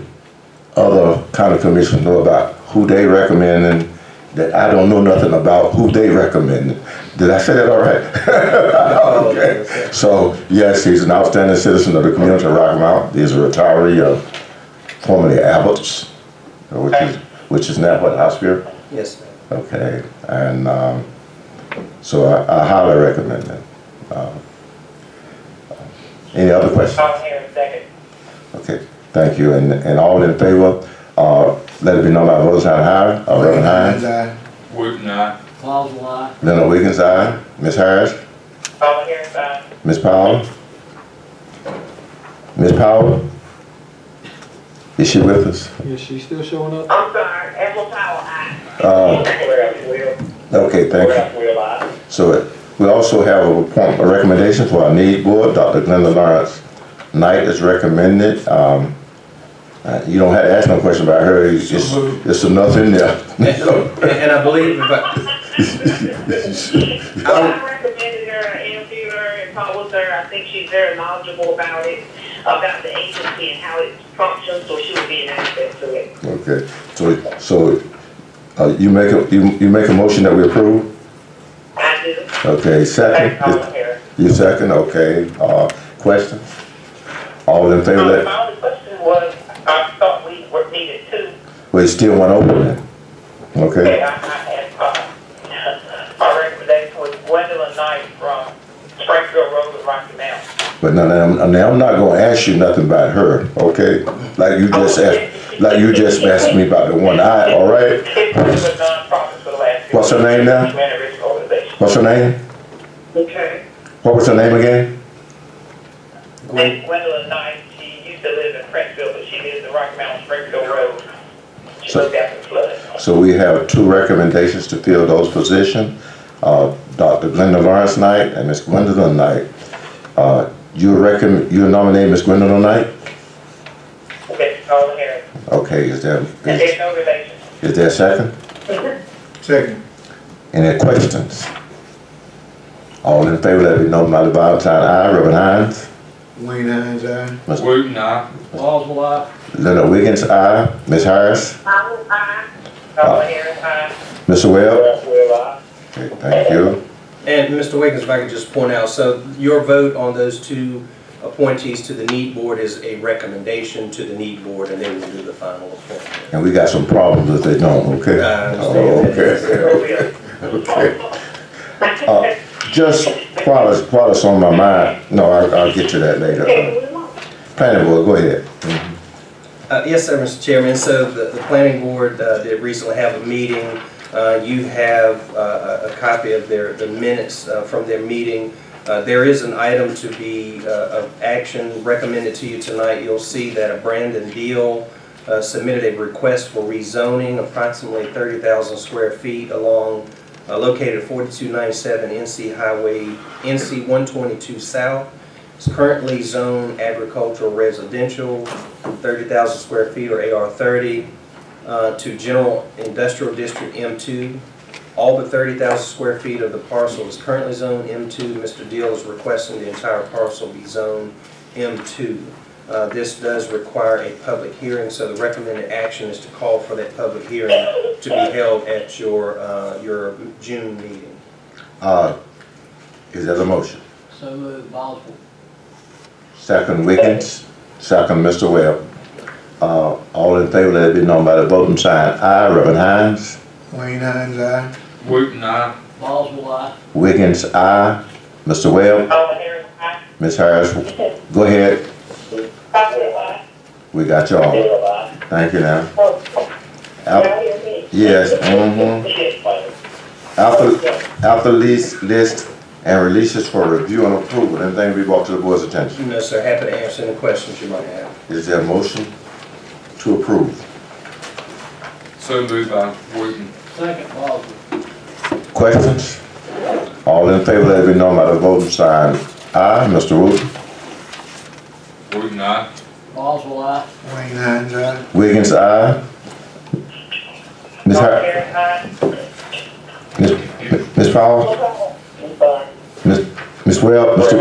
S1: other county commissioners know about who they recommend, and that I don't know nothing about who they recommend. Did I say that all right? Okay. So, yes, he's an outstanding citizen of the community of Rocky Mount. He's a retiree of formerly Abbott's, which is now what, Hospital?
S6: Yes, sir.
S1: Okay, and so I highly recommend that. Any other questions?
S7: Paul Harris, second.
S1: Okay, thank you. And all in favor, let it be known by voting sign aye. Reverend Hines.
S8: aye.
S4: Wooten, aye.
S3: Boswell, aye.
S1: Leonard Wiggins, aye. Ms. Harris.
S7: Paul Harris, aye.
S1: Ms. Powell. Ms. Powell. Is she with us?
S5: Is she still showing up?
S7: I'm sorry. Emerald Power, aye.
S1: Okay, thank you. So we also have a recommendation for our need board. Dr. Glenda Lawrence Knight is recommended. You don't have to ask no question about her. It's enough in there.
S6: And I believe if
S7: I recommended her, I interviewed her and talked with her. I think she's very knowledgeable about it, about the agency and how it functions, so she would be an asset to it.
S1: Okay, so you make a motion that we approve?
S7: I do.
S1: Okay, second? You second, okay. Questions? All in favor of that?
S7: My only question was, I thought we needed two.
S1: Well, it's still one open then. Okay,
S7: I had, my recommendation was Gwendolyn Knight from Springfield Road with Rocky Mountain.
S1: but now I'm not gonna ask you nothing about her, okay? Like you just asked me about the one eye, all right?
S7: It's been a nonprofit for the last few
S1: What's her name now?
S7: Humanitarian organization.
S1: What's her name?
S7: Okay.
S1: What was her name again?
S7: Gwendolyn Knight, she used to live in Princeton, but she lives in Rocky Mountain, Springfield Road. She looked after the flood.
S1: So we have two recommendations to fill those positions. Dr. Glenda Lawrence Knight and Ms. Gwendolyn Knight. You nominate Ms. Gwendolyn Knight?
S7: Okay, all in here.
S1: Okay,
S7: And there's no relation.
S1: is there a second?
S8: Second.
S1: Any questions? All in favor, let me know by the bottom sign aye. Reverend Hines?
S8: Wayne Hines, aye.
S1: Ms.
S4: Wooten, aye.
S3: Boswell, aye.
S1: Leonard Wiggins, aye. Ms. Harris?
S7: Aye. All in here, aye.
S1: Mr. Webb? Okay, thank you.
S6: And Mr. Wiggins, if I could just point out, so your vote on those two appointees to the need board is a recommendation to the need board, and they will do the final appointment.
S1: And we got some problems if they don't, okay?
S6: I understand.
S1: Okay. Okay. Just while it's on my mind, no, I'll get to that later. Planning board, go ahead.
S6: Yes, sir, Mr. Chairman. So the planning board did recently have a meeting. You have a copy of the minutes from their meeting. There is an item to be of action recommended to you tonight. You'll see that Brandon Deal submitted a request for rezoning approximately 30,000 square feet along located at 4297 NC Highway, NC 122 South. It's currently zoned agricultural residential, 30,000 square feet or AR 30, to General Industrial District M2. All but 30,000 square feet of the parcel is currently zoned M2. Mr. Deal is requesting the entire parcel be zoned M2. This does require a public hearing, so the recommended action is to call for that public hearing to be held at your June meeting.
S1: Is that a motion?
S3: So moved, Boswell.
S1: Second Wiggins, second Mr. Webb. All in favor, let it be known by the voting sign aye. Reverend Hines?
S8: Wayne Hines, aye.
S4: Wooten, aye.
S3: Boswell, aye.
S1: Wiggins, aye. Mr. Webb?
S7: All in here, aye.
S1: Ms. Harris, go ahead. We got y'all. Thank you now. Yes, After list and releases for review and approval, anything be brought to the board's attention?
S6: No, sir. Happy to answer any questions you might have.
S1: Is there a motion to approve?
S4: So moved by Wooten.
S3: Second, Boswell.
S1: Questions? All in favor, let it be known by the voting sign aye. Mr. Wooten?
S4: Wooten, aye.
S3: Boswell, aye.
S8: Wayne Hines, aye.
S1: Wiggins, aye. Ms.
S7: All in
S1: Harris?
S7: here, aye.
S1: Ms. Powell? Ms. Webb? Mr.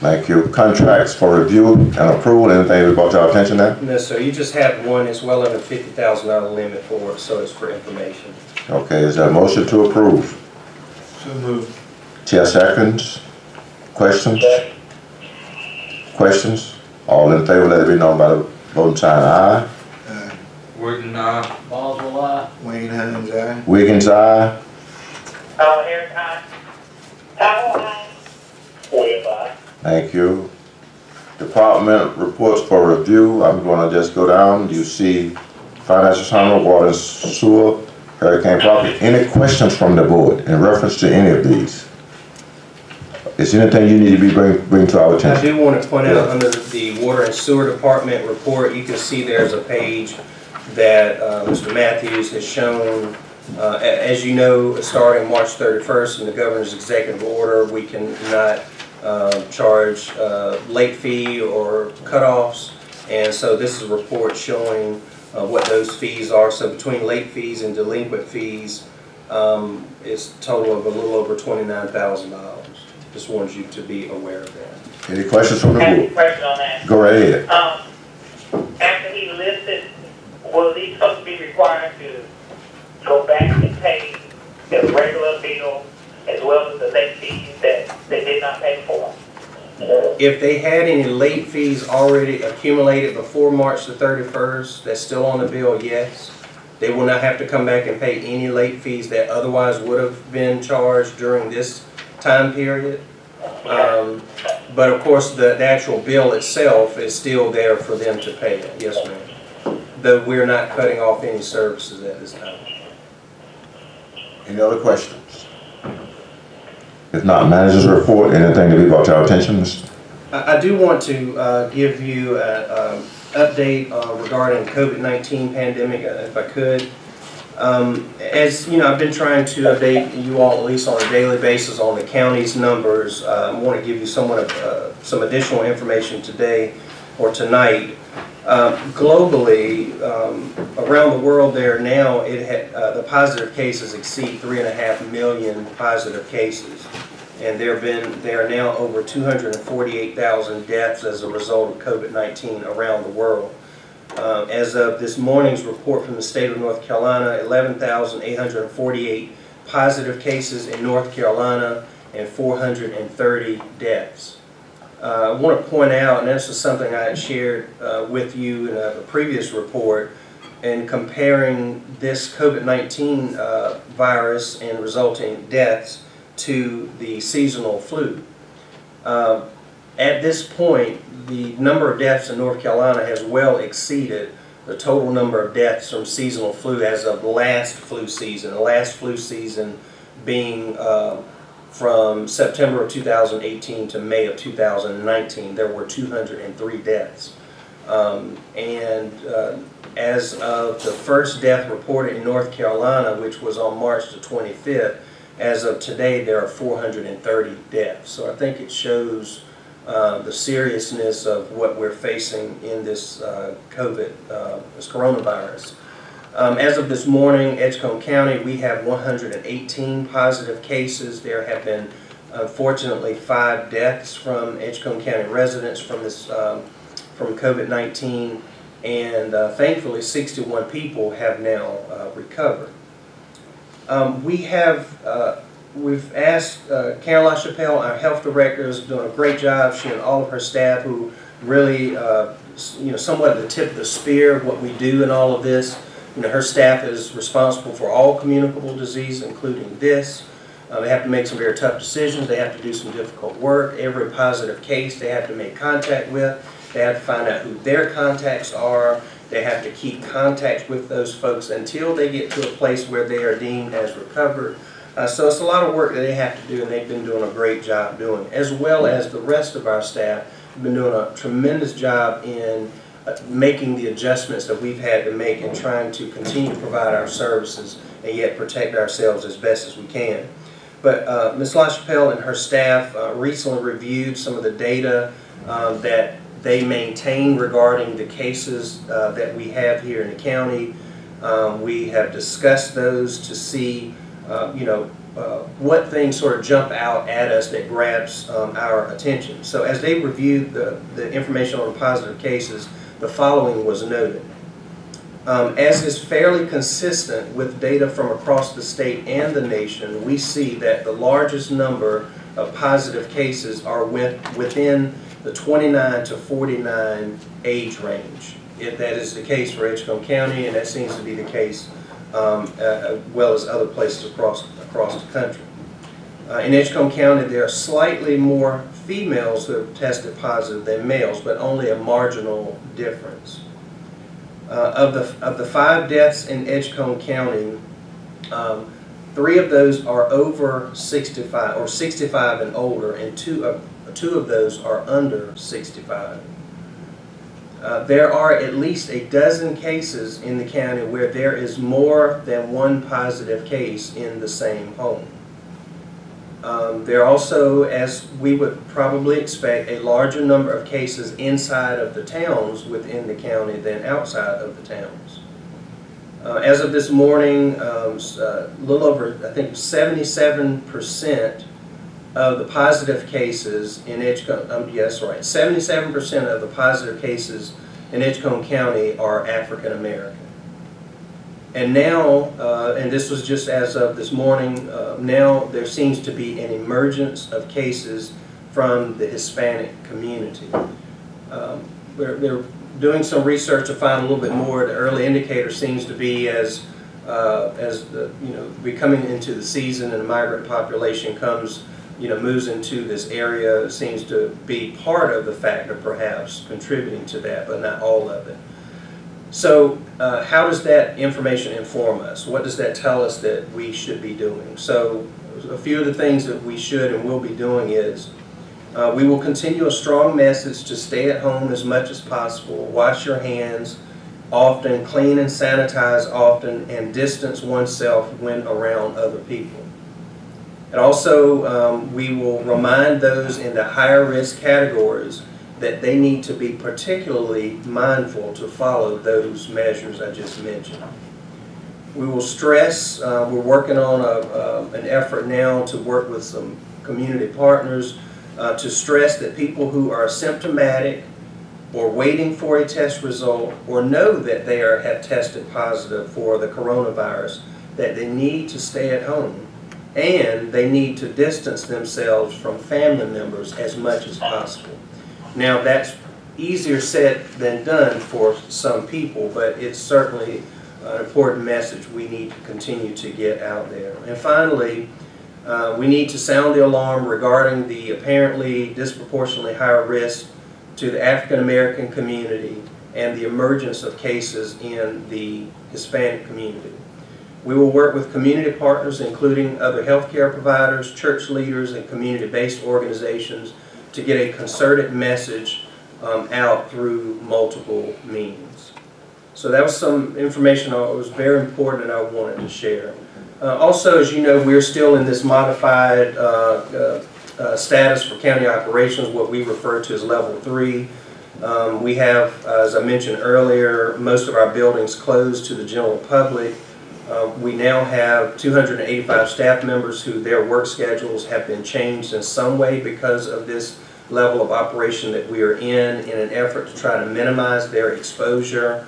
S1: Thank you. Contracts for review and approval, anything we brought to our attention now?
S6: No, sir. You just have one. It's well over $50,000 limit for it, so it's for information.
S1: Okay, is there a motion to approve?
S8: So moved.
S1: Chair seconds. Questions? Questions? All in favor, let it be known by the voting sign aye.
S8: Aye.
S4: Wooten, aye.
S3: Boswell, aye.
S8: Wayne Hines, aye.
S1: Wiggins, aye.
S7: All in here, aye. Powell, aye. Webb, aye.
S1: Thank you. Department reports for review. I'm going to just go down. You see financial summary, water and sewer, hurricane property. Any questions from the board in reference to any of these? Is there anything you need to bring to our
S6: I
S1: attention?
S6: do want to point out under the Water and Sewer Department report, you can see there's a page that Mr. Matthews has shown. As you know, starting March 31st in the governor's executive order, we cannot charge late fee or cutoffs. And so this is a report showing what those fees are. So between late fees and delinquent fees, it's a total of a little over $29,000. Just wanted you to be aware of that.
S1: Any questions from the
S7: I have a
S1: board?
S7: question on that.
S1: Go right ahead.
S7: After he listed, will these folks be required to go back and pay the regular bill as well as the late fees that they did not pay for?
S6: If they had any late fees already accumulated before March the 31st, that's still on the bill, yes. They will not have to come back and pay any late fees that otherwise would have been charged during this time period. But of course, the actual bill itself is still there for them to pay it. Yes, ma'am. Though we're not cutting off any services at this time.
S1: Any other questions? If not, manager's report, anything to be brought to our attention?
S6: I do want to give you an update regarding COVID-19 pandemic, if I could. As you know, I've been trying to update you all at least on a daily basis on the county's numbers. I want to give you somewhat of some additional information today or tonight. Globally, around the world there now, the positive cases exceed 3.5 million positive cases. And there are now over 248,000 deaths as a result of COVID-19 around the world. As of this morning's report from the state of North Carolina, 11,848 positive cases in North Carolina and 430 deaths. I want to point out, and this is something I had shared with you in a previous report, in comparing this COVID-19 virus and resulting deaths to the seasonal flu. At this point, the number of deaths in North Carolina has well exceeded the total number of deaths from seasonal flu as of last flu season. The last flu season being from September of 2018 to May of 2019, there were 203 deaths. As of the first death reported in North Carolina, which was on March the 25th, as of today, there are 430 deaths. So I think it shows the seriousness of what we're facing in this this coronavirus. As of this morning, Edgecombe County, we have 118 positive cases. There have been, unfortunately, 5 deaths from Edgecombe County residents from this from COVID-19, and thankfully, 61 people have now recovered. We've asked Karen LaChapelle, our health director, is doing a great job. She and all of her staff, who really, somewhat at the tip of the spear of what we do in all of this. Her staff is responsible for all communicable disease, including this. They have to make some very tough decisions. They have to do some difficult work. Every positive case they have to make contact with. They have to find out who their contacts are. They have to keep contact with those folks until they get to a place where they are deemed as recovered. So it's a lot of work that they have to do, and they've been doing a great job doing, as well as the rest of our staff have been doing a tremendous job in making the adjustments that we've had to make and trying to continue to provide our services and yet protect ourselves as best as we can. But Ms. LaChapelle and her staff recently reviewed some of the data that they maintain regarding the cases that we have here in the county. We have discussed those to see what things sort of jump out at us that grabs our attention. So as they reviewed the information on the positive cases, the following was noted. As is fairly consistent with data from across the state and the nation, we see that the largest number of positive cases are within the 29 to 49 age range. That is the case for Edgecombe County, and that seems to be the case well as other places across the country. In Edgecombe County, there are slightly more females who have tested positive than males, but only a marginal difference. Of the 5 deaths in Edgecombe County, 3 3 of those are over 65 or 65 and older, and two of those are under 65. There are at least a dozen cases in the county where there is more than one positive case in the same home. There are also, as we would probably expect, a larger number of cases inside of the towns within the county than outside of the towns. As of this morning, a little over, I think, 77% of the positive cases in Edgecombe, yes, right, 77% of the positive cases in Edgecombe County are African American. And now, and this was just as of this morning, now there seems to be an emergence of cases from the Hispanic community. They're doing some research to find a little bit more. The early indicator seems to be as we're coming into the season and the migrant population comes, moves into this area, seems to be part of the factor, perhaps contributing to that, but not all of it. So how does that information inform us? What does that tell us that we should be doing? So a few of the things that we should and will be doing is we will continue a strong message to stay at home as much as possible, wash your hands often, clean and sanitize often, and distance oneself when around other people. And also we will remind those in the higher risk categories that they need to be particularly mindful to follow those measures I just mentioned. We will stress, we're working on an effort now to work with some community partners to stress that people who are symptomatic or waiting for a test result or know that they have tested positive for the coronavirus, that they need to stay at home and they need to distance themselves from family members as much as possible. Now that's easier said than done for some people, but it's certainly an important message we need to continue to get out there. And finally, we need to sound the alarm regarding the apparently disproportionately higher risk to the African American community and the emergence of cases in the Hispanic community. We will work with community partners, including other healthcare providers, church leaders, and community-based organizations to get a concerted message out through multiple means. So that was some information that was very important and I wanted to share. Also, as you know, we're still in this modified status for county operations, what we refer to as level 3. We have, as I mentioned earlier, most of our buildings closed to the general public. We now have 285 staff members who their work schedules have been changed in some way because of this level of operation that we are in an effort to try to minimize their exposure.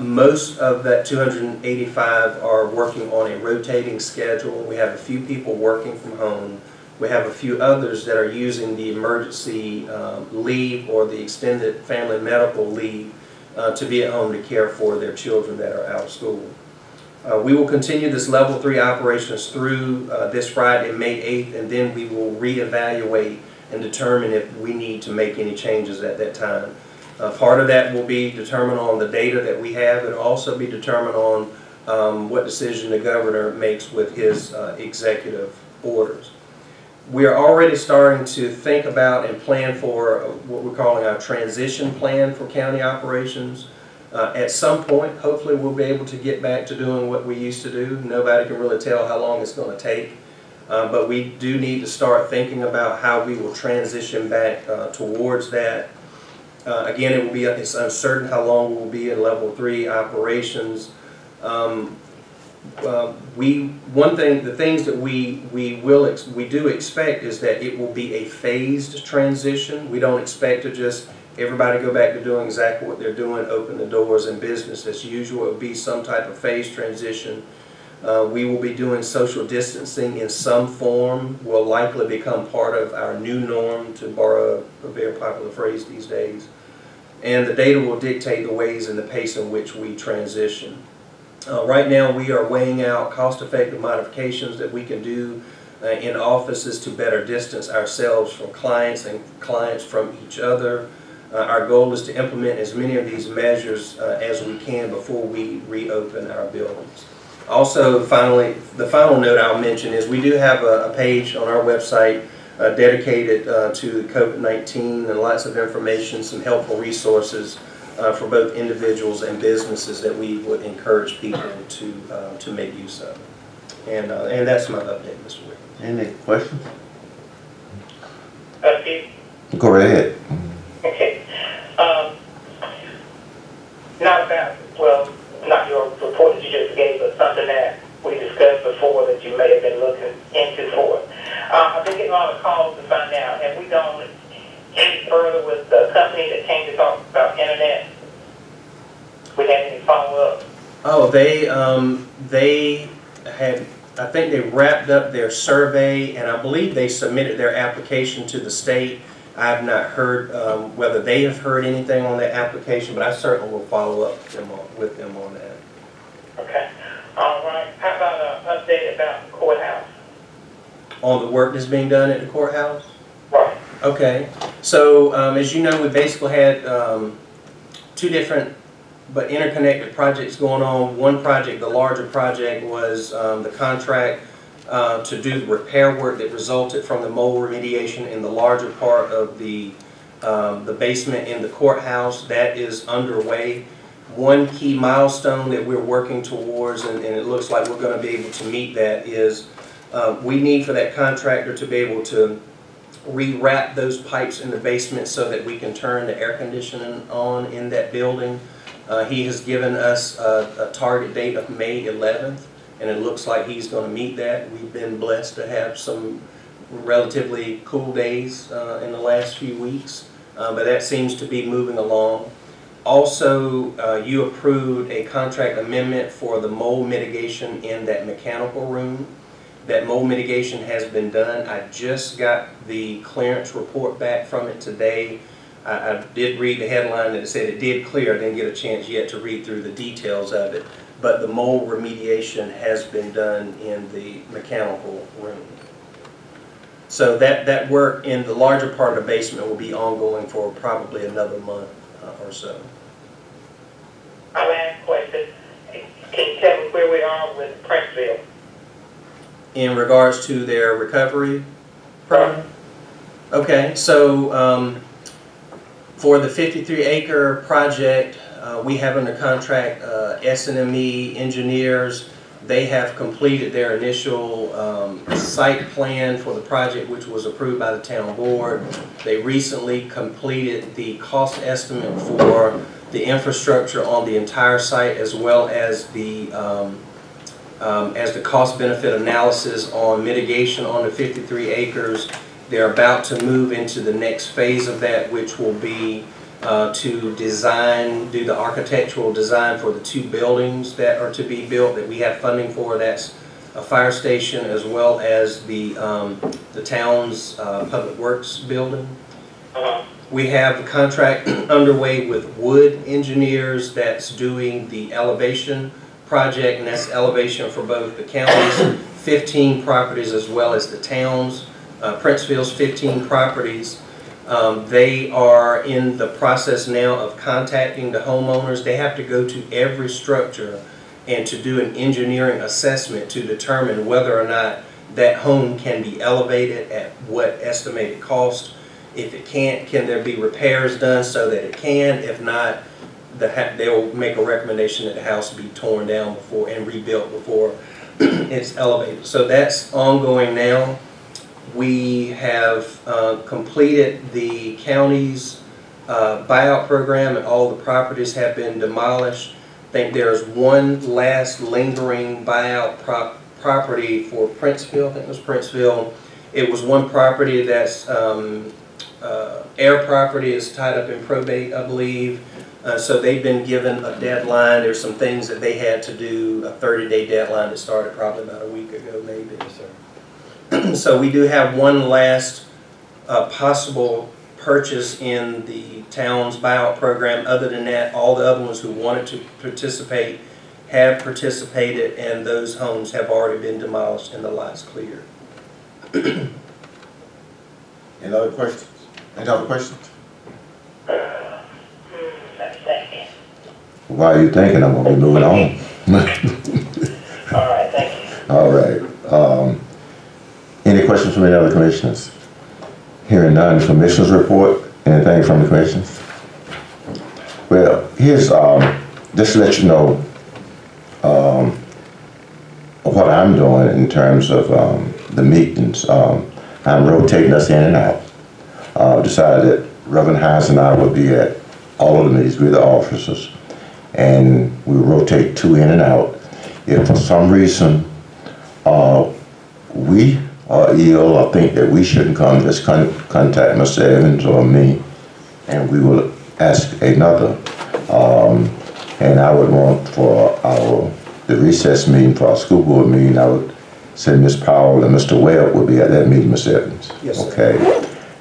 S6: Most of that 285 are working on a rotating schedule. We have a few people working from home. We have a few others that are using the emergency leave or the extended family medical leave to be at home to care for their children that are out of school. We will continue this level 3 operations through this Friday, May 8th, and then we will reevaluate and determine if we need to make any changes at that time. Part of that will be determined on the data that we have. It will also be determined on what decision the governor makes with his executive orders. We are already starting to think about and plan for what we're calling our transition plan for county operations. At some point, hopefully we'll be able to get back to doing what we used to do. Nobody can really tell how long it's going to take. But we do need to start thinking about how we will transition back towards that. Again, it's uncertain how long we'll be in level 3 operations. The things that we do expect is that it will be a phased transition. We don't expect to just everybody go back to doing exactly what they're doing, open the doors and business as usual. It will be some type of phased transition. We will be doing social distancing in some form, will likely become part of our new norm, to borrow a very popular phrase these days. And the data will dictate the ways and the pace in which we transition. Right now we are weighing out cost-effective modifications that we can do in offices to better distance ourselves from clients and clients from each other. Our goal is to implement as many of these measures as we can before we reopen our buildings. Also, finally, the final note I'll mention is we do have a page on our website dedicated to COVID-19 and lots of information, some helpful resources for both individuals and businesses that we would encourage people to make use of. And that's my update, Mr. Wick.
S1: Any questions?
S7: Okay.
S1: Go right ahead.
S7: Okay. Not about, well, not your report that you just gave, but something that we discussed before that you may have been looking into for. I've been getting a lot of calls to find out, have we gone any further with the company that came to talk about internet? We had any follow-up?
S6: Oh, they had, I think they wrapped up their survey, and I believe they submitted their application to the state. I have not heard whether they have heard anything on that application, but I certainly will follow up with them on that.
S7: Okay. All right. How about an update about the courthouse?
S6: On the work that's being done at the courthouse?
S7: Right.
S6: Okay. So, as you know, we basically had two different but interconnected projects going on. One project, the larger project, was the contract to do the repair work that resulted from the mold remediation in the larger part of the basement in the courthouse. That is underway. One key milestone that we're working towards, and it looks like we're going to be able to meet that, is we need for that contractor to be able to rewrap those pipes in the basement so that we can turn the air conditioning on in that building. He has given us a target date of May 11th, and it looks like he's going to meet that. We've been blessed to have some relatively cool days in the last few weeks, but that seems to be moving along. Also, you approved a contract amendment for the mold mitigation in that mechanical room. That mold mitigation has been done. I just got the clearance report back from it today. I did read the headline that said it did clear. I didn't get a chance yet to read through the details of it. But the mold remediation has been done in the mechanical room. So that work in the larger part of the basement will be ongoing for probably another month or so.
S7: My last question, can you tell me where we are with Princeville?
S6: In regards to their recovery program? Okay, so for the 53-acre project, we have under contract S&ME engineers. They have completed their initial site plan for the project, which was approved by the town board. They recently completed the cost estimate for the infrastructure on the entire site, as well as the cost-benefit analysis on mitigation on the 53 acres. They're about to move into the next phase of that, which will be to do the architectural design for the two buildings that are to be built that we have funding for. That's a fire station as well as the town's public works building. We have a contract underway with Wood Engineers that's doing the elevation project, and that's elevation for both the county's 15 properties as well as the town's, Princeville's 15 properties. They are in the process now of contacting the homeowners. They have to go to every structure and to do an engineering assessment to determine whether or not that home can be elevated at what estimated cost. If it can't, can there be repairs done so that it can? If not, they'll make a recommendation that the house be torn down before and rebuilt before it's elevated. So that's ongoing now. We have completed the county's buyout program, and all the properties have been demolished. I think there's one last lingering buyout property for Princeville. I think it was Princeville. It was one property that's air property is tied up in probate, I believe. So they've been given a deadline. There's some things that they had to do, a 30-day deadline that started probably about a week ago, maybe. So we do have one last possible purchase in the town's buyout program. Other than that, all the other ones who wanted to participate have participated, and those homes have already been demolished and the lots cleared.
S1: Any other questions? Any other questions?
S7: Let's see.
S1: While you're thinking, I'm going to be moving on.
S7: All
S1: All right. Any questions from any other commissioners? Hearing none, commissioners report. Anything from the commissioners? Well, here's, just to let you know, what I'm doing in terms of the meetings. I'm rotating us in and out. Decided that Reverend Hines and I would be at all of the meetings, we're the officers, and we rotate 2 in and out. If for some reason we are ill or think that we shouldn't come, just contact Mr. Evans or me, and we will ask another. And I would want for the recess meeting, for our school board meeting, I would say Ms. Powell and Mr. Webb would be at that meeting, Ms. Evans.
S6: Yes, sir.
S1: Okay.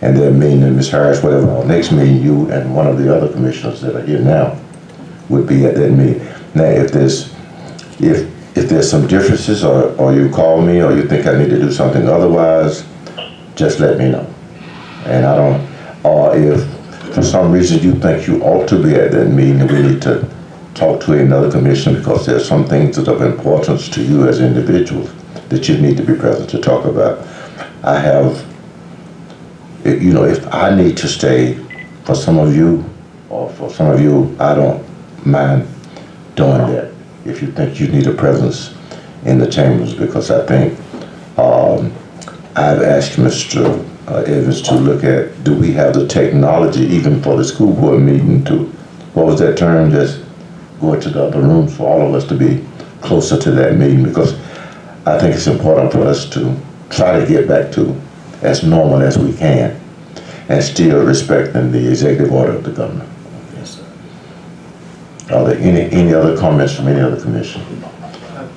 S1: And then me and Ms. Harris, whatever, our next meeting, you and one of the other commissioners that are here now would be at that meeting. Now, if there's some differences, or you call me, or you think I need to do something otherwise, just let me know. And I don't, or if for some reason you think you ought to be at that meeting, we need to talk to another commissioner because there's some things that are of importance to you as individuals that you need to be present to talk about. I have, you know, if I need to stay for some of you, or for some of you, I don't mind doing that if you think you need a presence in the chambers, because I think I've asked Mr. Evans to look at, do we have the technology even for the school board meeting to, what was that term, just go into the other rooms for all of us to be closer to that meeting, because I think it's important for us to try to get back to as normal as we can and still respecting the executive order of the governor.
S6: Yes, sir.
S1: Are there any other comments from any other commission?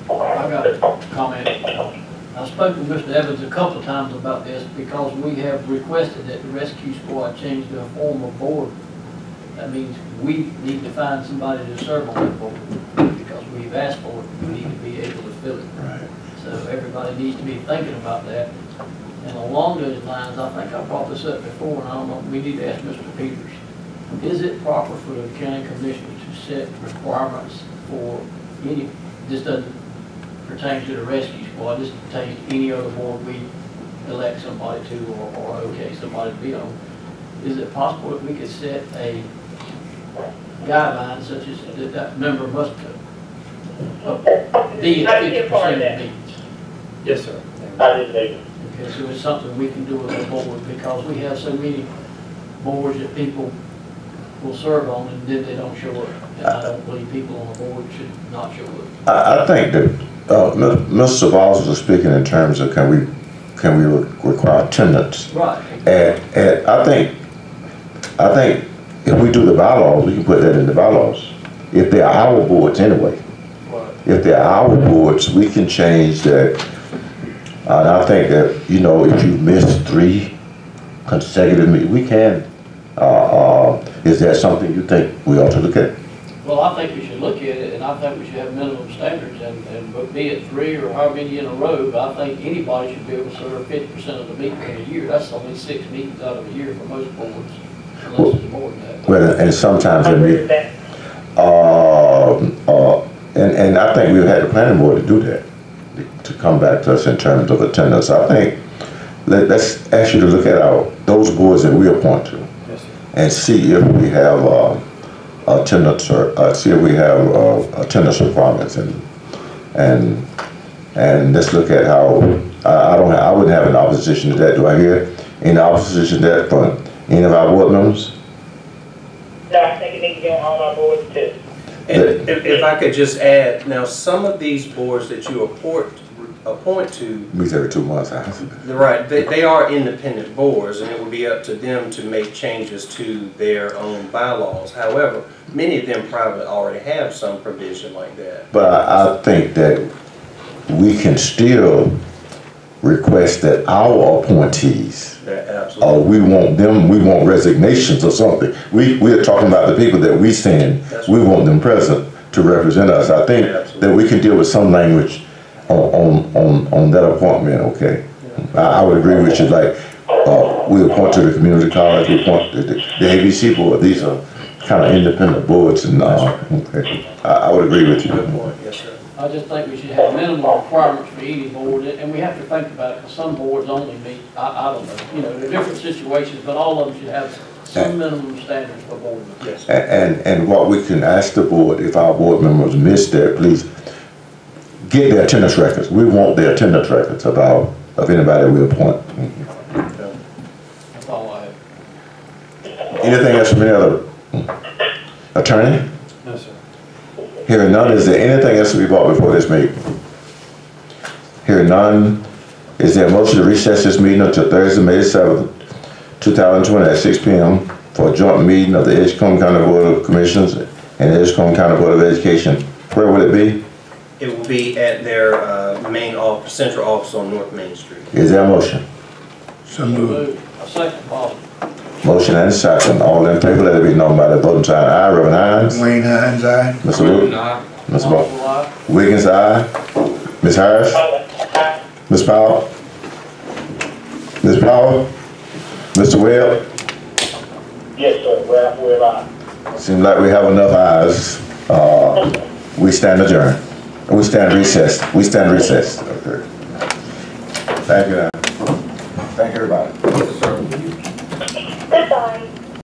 S3: I got a comment. I spoke with Mr. Evans a couple of times about this because we have requested that the rescue squad change to a form of board. That means we need to find somebody to serve on that board because we've asked for it. We need to be able to fill it.
S1: Right.
S3: So everybody needs to be thinking about that. And along those lines, I think I brought this up before, and I don't know, we need to ask Mr. Peters. Is it proper for the county commissioner to set requirements for any, this doesn't pertain to the rescue squad, this pertains to any other board we elect somebody to or okay somebody to be on. Is it possible that we could set a guideline such as that member must be at 50% of the meetings?
S9: Yes, sir.
S3: Okay, so it's something we can do with the board because we have so many boards that people will serve on and then they don't show up. And I don't believe people on the board should not show up.
S1: I think that Mr. Voss was speaking in terms of can we require attendance.
S3: Right.
S1: And I think if we do the bylaws, we can put that in the bylaws. If they're our boards anyway.
S3: Right.
S1: If they're our boards, we can change that. And I think that, you know, if you miss 3 consecutive meetings, we can. Is that something you think we ought to look at?
S3: Well, I think we should look at it, and I think we should have minimum standards, and be it 3 or however many in a row, but I think anybody should be able to serve 50% of the meetings in a year. That's only 6 meetings out of a year for most boards, unless it's more than that.
S1: Well, and sometimes
S7: I
S1: it
S7: agree
S1: may,
S7: with that.
S1: and I think we've had the planning board to do that, to come back to us in terms of attendance. I think let's ask you to look at those boards that we appoint to, and see if we have attendance or see if we have attendance requirements, and let's look at how I wouldn't have an opposition to that. Do I hear any opposition to that from any of our board members?
S7: No, I think it needs to be on all our boards too.
S6: And if I could just add, now some of these boards that you appoint to,
S1: Meets every 2 months.
S6: right, they are independent boards, and it would be up to them to make changes to their own bylaws. However, many of them probably already have some provision like that.
S1: But I think that we can still request that our appointees,
S6: Absolutely.
S1: we want resignations or something. We're talking about the people that we send, we want them present to represent us. I think that we can deal with some language on that appointment, okay? I would agree with you, like, we appoint to the community college, we appoint to the ABC board. These are kind of independent boards and, okay. I would agree with you.
S6: Good point, yes, sir.
S3: I just think we should have minimum requirements for any board, and we have to think about it, because some boards only meet, I don't know, you know, there are different situations, but all of them should have some minimum standards for board members.
S6: Yes.
S1: And what we can ask the board, if our board members miss that, please get their attendance records. We want their attendance records of anybody we appoint.
S3: That's all I have.
S1: Anything else from any other attorney?
S9: No, sir.
S1: Hearing none, is there anything else to be brought before this meeting? Hearing none, is there a motion to recess this meeting until Thursday, May 7th, 2020 at 6 p.m. for a joint meeting of the Edgecombe County Board of Commissioners and the Edgecombe County Board of Education? Where will it be?
S6: It will be at their main office, central office on North Main Street.
S1: Is there a motion?
S8: So moved.
S3: A second, Bob.
S1: Motion and a second. All in favor, let it be known by the voting sign. Aye. Reverend Hines?
S8: Wayne Hines, aye.
S1: Mr. Wood?
S4: Nah.
S1: Mr.
S3: Marshall,
S1: Ball?
S3: aye.
S1: Wiggins, aye. Ms. Harris? Ms. Powell? Ms. Powell? Mr. Webb?
S7: Yes, sir, we're live.
S1: Seems like we have enough ayes. We stand adjourned. We stand recessed. We stand recessed. Okay. Thank you. Thank you, everybody.